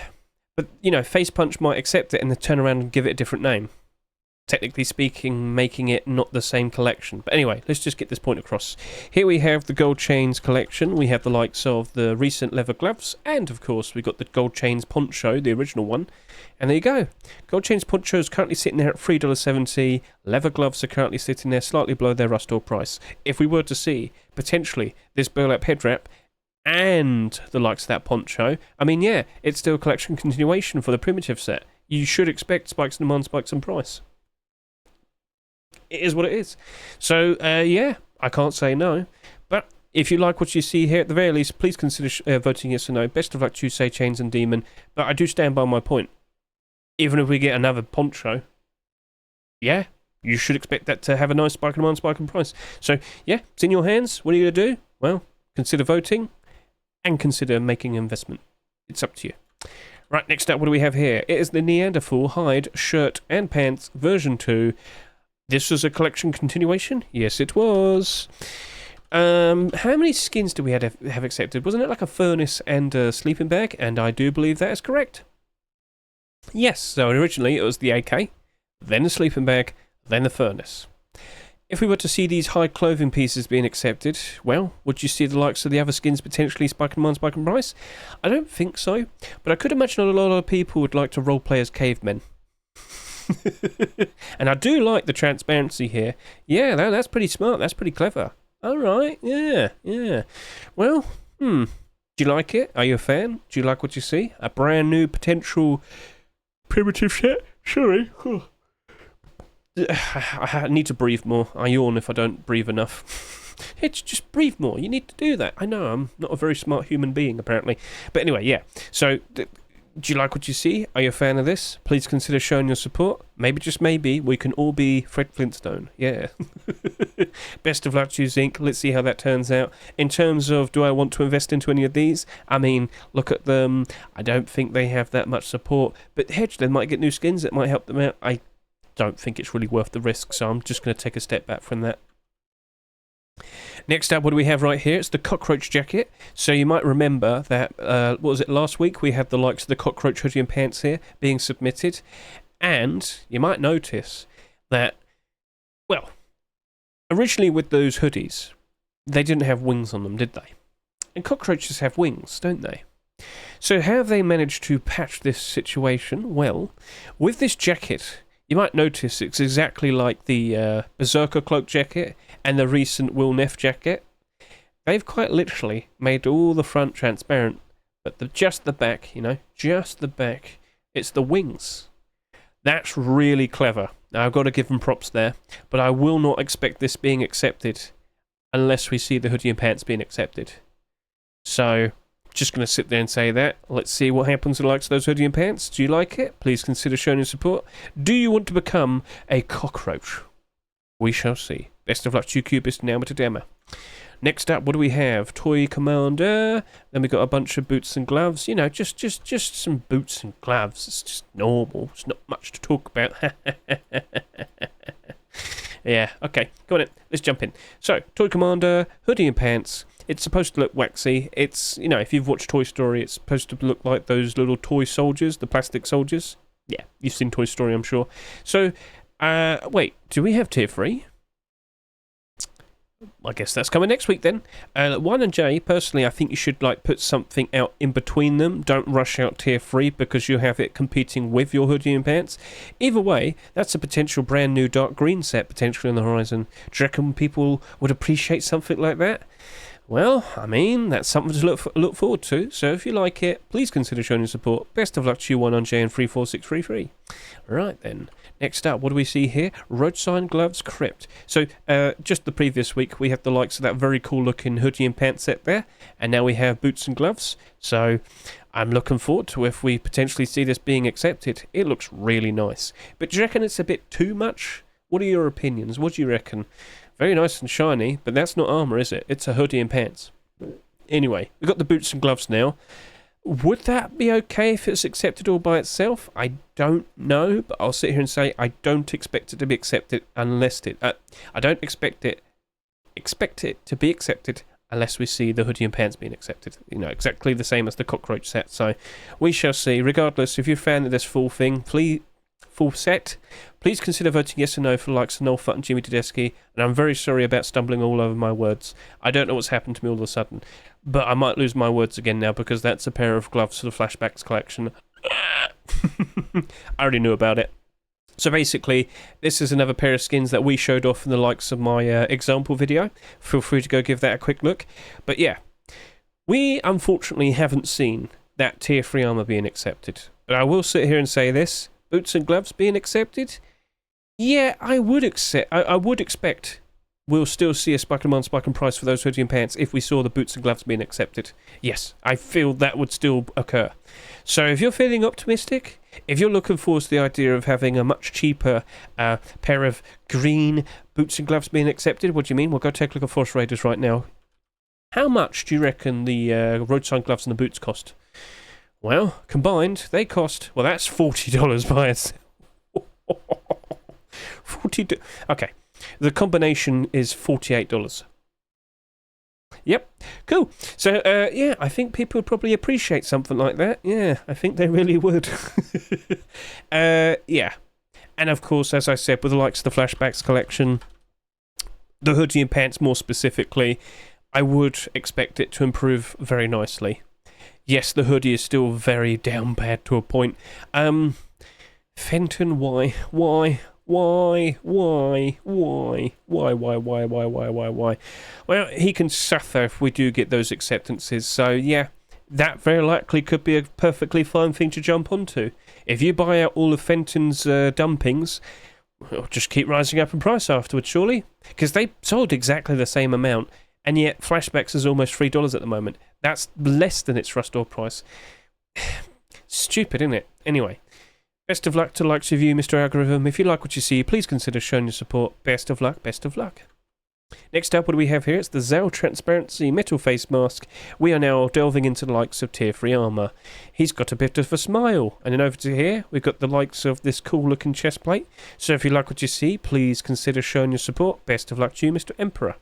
but, you know, Face Punch might accept it and then turn around and give it a different name. technically speaking, making it not the same collection. But anyway, let's just get this point across. Here we have the gold chains collection. We have the likes of the recent leather gloves, and of course we got the gold chains poncho, the original one. And there you go. Gold chains poncho is currently sitting there at $3.70. Leather gloves are currently sitting there slightly below their rust ore price. If we were to see potentially this burlap head wrap and the likes of that poncho, I mean, yeah, it's still a collection continuation for the primitive set. You should expect spikes in demand, spikes in price. It is what it is. So, yeah, I can't say no. But if you like what you see here, at the very least, please consider voting yes or no. Best of luck to you, say Chains and Demon. But I do stand by my point. Even if we get another poncho, yeah, you should expect that to have a nice spike in demand, spike in price. So, yeah, it's in your hands. What are you going to do? Well, consider voting and consider making an investment. It's up to you. Right, next up, what do we have here? It is the Neanderthal hide shirt and pants version 2. This was a collection continuation? Yes, it was. How many skins do we have accepted? Wasn't it like a furnace and a sleeping bag? And I do believe that is correct. Yes, so originally it was the AK, then the sleeping bag, then the furnace. If we were to see these hide clothing pieces being accepted, well, would you see the likes of the other skins potentially spike in demand, spike in price? I don't think so, but I could imagine a lot of people would like to roleplay as cavemen. And I do like the transparency here. Yeah, that's pretty smart, that's pretty clever. Alright, yeah. Well, do you like it? Are you a fan? Do you like what you see? A brand new potential primitive set? Sorry. I need to breathe more. I yawn if I don't breathe enough. It's just breathe more. You need to do that. I know I'm not a very smart human being, apparently. But anyway, yeah. So, do you like what you see? Are you a fan of this? Please consider showing your support. Maybe, just maybe, we can all be Fred Flintstone. Yeah. Best of luck to you, Zinc. Let's see how that turns out. In terms of, do I want to invest into any of these? I mean, look at them. I don't think they have that much support. But Hedge, they might get new skins that might help them out. I don't think it's really worth the risk, so I'm just going to take a step back from that. Next up, what do we have right here? It's the cockroach jacket. So you might remember that, what was it, last week we had the likes of the cockroach hoodie and pants here being submitted, and you might notice that, well, originally with those hoodies, they didn't have wings on them, did they? And cockroaches have wings, don't they? So how have they managed to patch this situation? Well, with this jacket, you might notice it's exactly like the Berserker cloak jacket and the recent Will Neff jacket. They've quite literally made all the front transparent, but just the back, just the back, it's the wings. That's really clever. Now, I've got to give them props there, but I will not expect this being accepted unless we see the hoodie and pants being accepted. So, just going to sit there and say that. Let's see what happens to the likes of those hoodie and pants. Do you like it? Please consider showing your support. Do you want to become a cockroach? We shall see. Best of luck to you, Cubist, now to Demo. Next up, what do we have? Toy Commander. Then we got a bunch of boots and gloves. Just some boots and gloves. It's just normal. It's not much to talk about. Yeah, okay. Go on in. Let's jump in. So, Toy Commander, hoodie and pants. It's supposed to look waxy. It's, if you've watched Toy Story, it's supposed to look like those little toy soldiers, the plastic soldiers. Yeah, you've seen Toy Story, I'm sure. So, wait, do we have tier 3? I guess that's coming next week then. 1 and J, personally, I think you should put something out in between them. Don't rush out tier 3 because you have it competing with your hoodie and pants. Either way, that's a potential brand new dark green set potentially on the horizon. Do you reckon people would appreciate something like that? Well, I mean, that's something to look forward to, so if you like it, please consider showing your support. Best of luck to you, 1 on J and 34633. Right then, next up, what do we see here? Roadsign Gloves Crypt. So, just the previous week, we have the likes of that very cool looking hoodie and pants set there, and now we have boots and gloves, so I'm looking forward to if we potentially see this being accepted. It looks really nice. But do you reckon it's a bit too much? What are your opinions? What do you reckon? Very nice and shiny, but that's not armour, is it? It's a hoodie and pants. Anyway, we've got the boots and gloves now. Would that be okay if it's accepted all by itself? I don't know, but I'll sit here and say I don't expect it to be accepted unless it... I don't expect it to be accepted unless we see the hoodie and pants being accepted. Exactly the same as the cockroach set. So we shall see. Regardless, if you're a fan of this full thing, please full set, please consider voting yes or no for the likes of Nolfut and Jimmy Tedeschi, and I'm very sorry about stumbling all over my words. I don't know what's happened to me all of a sudden, but I might lose my words again now because that's a pair of gloves for the Flashbacks collection. I already knew about it. So basically, this is another pair of skins that we showed off in the likes of my example video. Feel free to go give that a quick look. But yeah, we unfortunately haven't seen that tier 3 armour being accepted. But I will sit here and say this, boots and gloves being accepted? Yeah, I would expect we'll still see a spike and spike and price for those hoodie and pants if we saw the boots and gloves being accepted. Yes, I feel that would still occur. So if you're feeling optimistic, if you're looking forward to the idea of having a much cheaper pair of green boots and gloves being accepted, what do you mean? We'll go take a look at Force Raiders right now. How much do you reckon the Roadsign gloves and the boots cost? Well, combined, they cost, well, that's $40 by itself. $40. Okay. The combination is $48. Yep, cool. So, yeah, I think people would probably appreciate something like that. Yeah, I think they really would. Yeah. And, of course, as I said, with the likes of the Flashbacks collection, the hoodie and pants more specifically, I would expect it to improve very nicely. Yes, the hoodie is still very down bad to a point. Fenton, why? Why? Well, he can suffer if we do get those acceptances, so yeah, that very likely could be a perfectly fine thing to jump onto. If you buy out all of Fenton's dumpings, it'll just keep rising up in price afterwards, surely? Because they sold exactly the same amount, and yet Flashbacks is almost $3 at the moment. That's less than its rust ore price. Stupid, isn't it? Anyway. Best of luck to the likes of you, Mr. Algorithm. If you like what you see, please consider showing your support. Best of luck, best of luck. Next up, what do we have here? It's the Zal Transparency Metal Face Mask. We are now delving into the likes of Tier 3 armour. He's got a bit of a smile. And then over to here, we've got the likes of this cool looking chest plate. So if you like what you see, please consider showing your support. Best of luck to you, Mr. Emperor.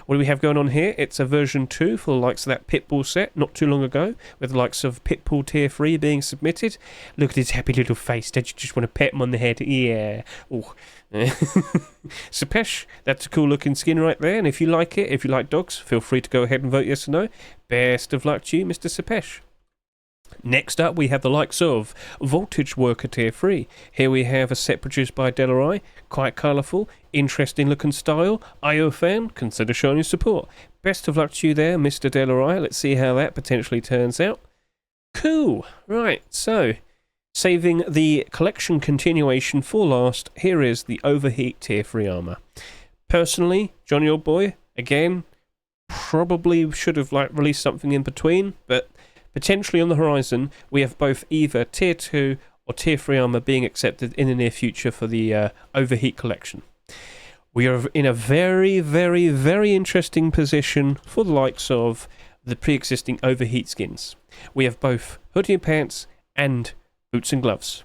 What do we have going on here? It's a version 2 for the likes of that Pitbull set not too long ago, with the likes of Pitbull Tier 3 being submitted. Look at his happy little face. Don't you just want to pet him on the head? Yeah. Oh. Sepesh, that's a cool looking skin right there, and if you like it, if you like dogs, feel free to go ahead and vote yes or no. Best of luck to you, Mr. Sepesh. Next up, we have the likes of Voltage Worker Tier 3. Here we have a set produced by Delarai, quite colourful, interesting looking style. IO fan, consider showing your support. Best of luck to you there, Mr. Delarai. Let's see how that potentially turns out. Cool. Right, so, saving the collection continuation for last, here is the Overheat Tier 3 armour. Personally, Johnny old boy, again, probably should have released something in between, but potentially on the horizon, we have both either Tier 2 or Tier 3 armour being accepted in the near future for the Overheat collection. We are in a very, very, very interesting position for the likes of the pre-existing Overheat skins. We have both hoodie and pants and boots and gloves.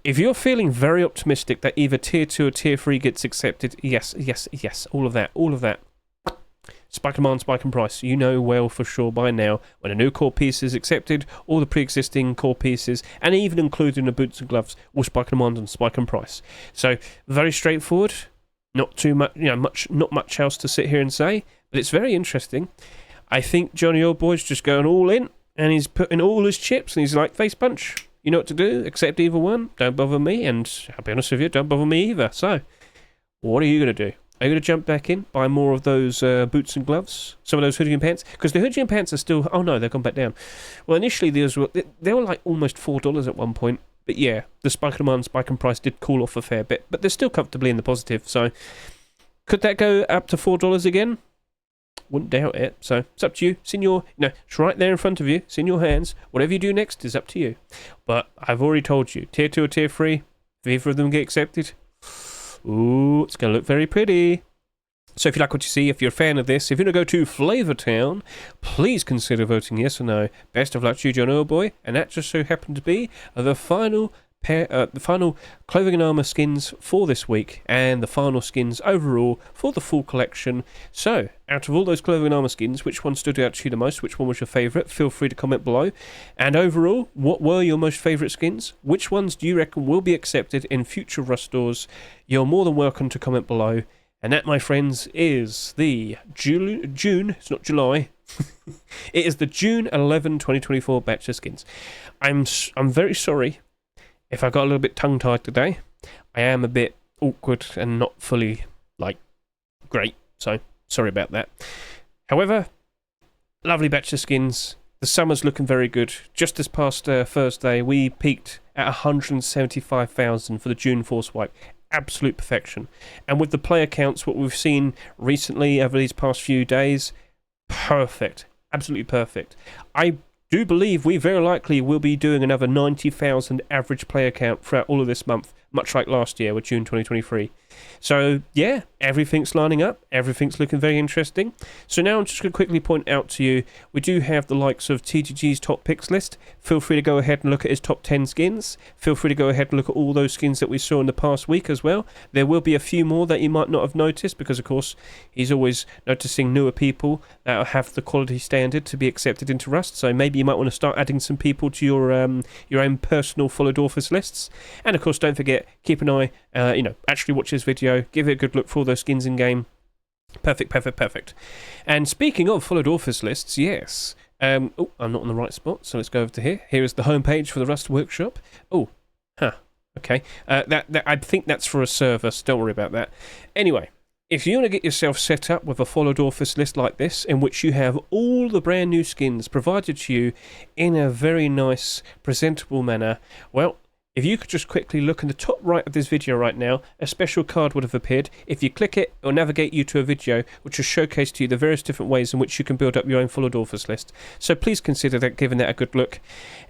If you're feeling very optimistic that either Tier 2 or Tier 3 gets accepted, yes, all of that. Spike Command, Spike and Price. You know well for sure by now when a new core piece is accepted, all the pre-existing core pieces, and even including the boots and gloves, will Spike Command and Spike and Price. So very straightforward. Not too much, not much else to sit here and say, but it's very interesting. I think Johnny old boy's just going all in, and he's putting all his chips, and he's like, face punch. You know what to do? Accept either one. Don't bother me, and I'll be honest with you, don't bother me either. So, what are you going to do? Are you going to jump back in, buy more of those boots and gloves? Some of those hoodie and pants? Because the hoodie and pants are still... Oh no, they've gone back down. Well, initially they were like almost $4 at one point. But yeah, the Spike Command, Spike and Price did cool off a fair bit. But they're still comfortably in the positive. So, could that go up to $4 again? Wouldn't doubt it. So, it's up to you. It's right there in front of you. It's in your hands. Whatever you do next is up to you. But I've already told you. Tier 2 or Tier 3, if either of them get accepted... Ooh, it's going to look very pretty. So if you like what you see, if you're a fan of this, if you're going to go to Flavor Town, please consider voting yes or no. Best of luck to you, John old boy. And that just so happened to be the final the final clothing and armour skins for this week, and the final skins overall for the full collection. So, out of all those clothing and armour skins, which one stood out to you the most? Which one was your favourite? Feel free to comment below. And overall, what were your most favourite skins? Which ones do you reckon will be accepted in future Rust stores? You're more than welcome to comment below. And that, my friends, is the June, it's not July, it is the June 11, 2024 batch of skins. I'm very sorry if I got a little bit tongue-tied today. I am a bit awkward and not fully, great, so sorry about that. However, lovely batch of skins. The summer's looking very good. Just this past Thursday, we peaked at 175,000 for the June Force Wipe. Absolute perfection. And with the player counts, what we've seen recently over these past few days, perfect. Absolutely perfect. I do believe we very likely will be doing another 90,000 average player count throughout all of this month, much like last year with June 2023. So, yeah, everything's lining up. Everything's looking very interesting. So now I'm just going to quickly point out to you, we do have the likes of TGG's top picks list. Feel free to go ahead and look at his top 10 skins. Feel free to go ahead and look at all those skins that we saw in the past week as well. There will be a few more that you might not have noticed because, of course, he's always noticing newer people that have the quality standard to be accepted into Rust. So maybe you might want to start adding some people to your own personal followed authors lists. And, of course, don't forget, keep an eye, actually watch this video, give it a good look for all those skins in game. Perfect, perfect, perfect. And speaking of followed authors lists, yes. I'm not on the right spot, so let's go over to here. Here is the homepage for the Rust Workshop. Okay. I think that's for a server, so don't worry about that. Anyway, if you want to get yourself set up with a followed authors list like this, in which you have all the brand new skins provided to you in a very nice, presentable manner, well, if you could just quickly look in the top right of this video right now, a special card would have appeared. If you click it, it will navigate you to a video which will showcase to you the various different ways in which you can build up your own followed authors list. So please consider that, giving that a good look.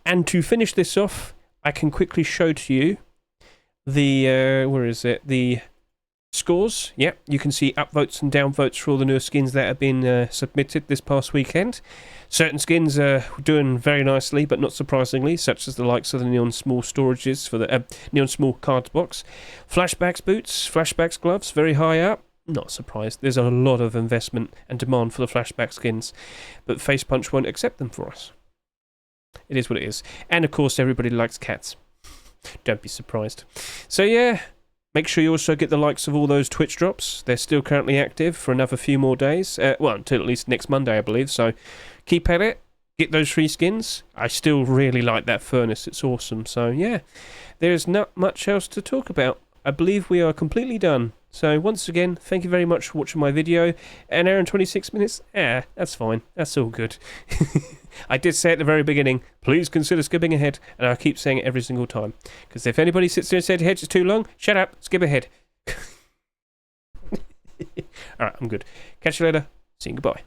And to finish this off, I can quickly show to you the, the scores. Yep, you can see upvotes and downvotes for all the newer skins that have been submitted this past weekend. Certain skins are doing very nicely, but not surprisingly, such as the likes of the Neon Small storages for the Neon Small cards box. Flashbacks boots, Flashbacks gloves, very high up. Not surprised. There's a lot of investment and demand for the Flashback skins, but Face Punch won't accept them for us. It is what it is. And of course, everybody likes cats. Don't be surprised. So yeah. Make sure you also get the likes of all those Twitch drops. They're still currently active for another few more days. Well, until at least next Monday, I believe. So keep at it. Get those free skins. I still really like that furnace. It's awesome. So yeah, there's not much else to talk about. I believe we are completely done. So once again, thank you very much for watching my video. An hour and 26 minutes? That's fine. That's all good. I did say at the very beginning, please consider skipping ahead, and I keep saying it every single time. Because if anybody sits there and said Hedge is too long, shut up, skip ahead. Alright, I'm good. Catch you later. See you, goodbye.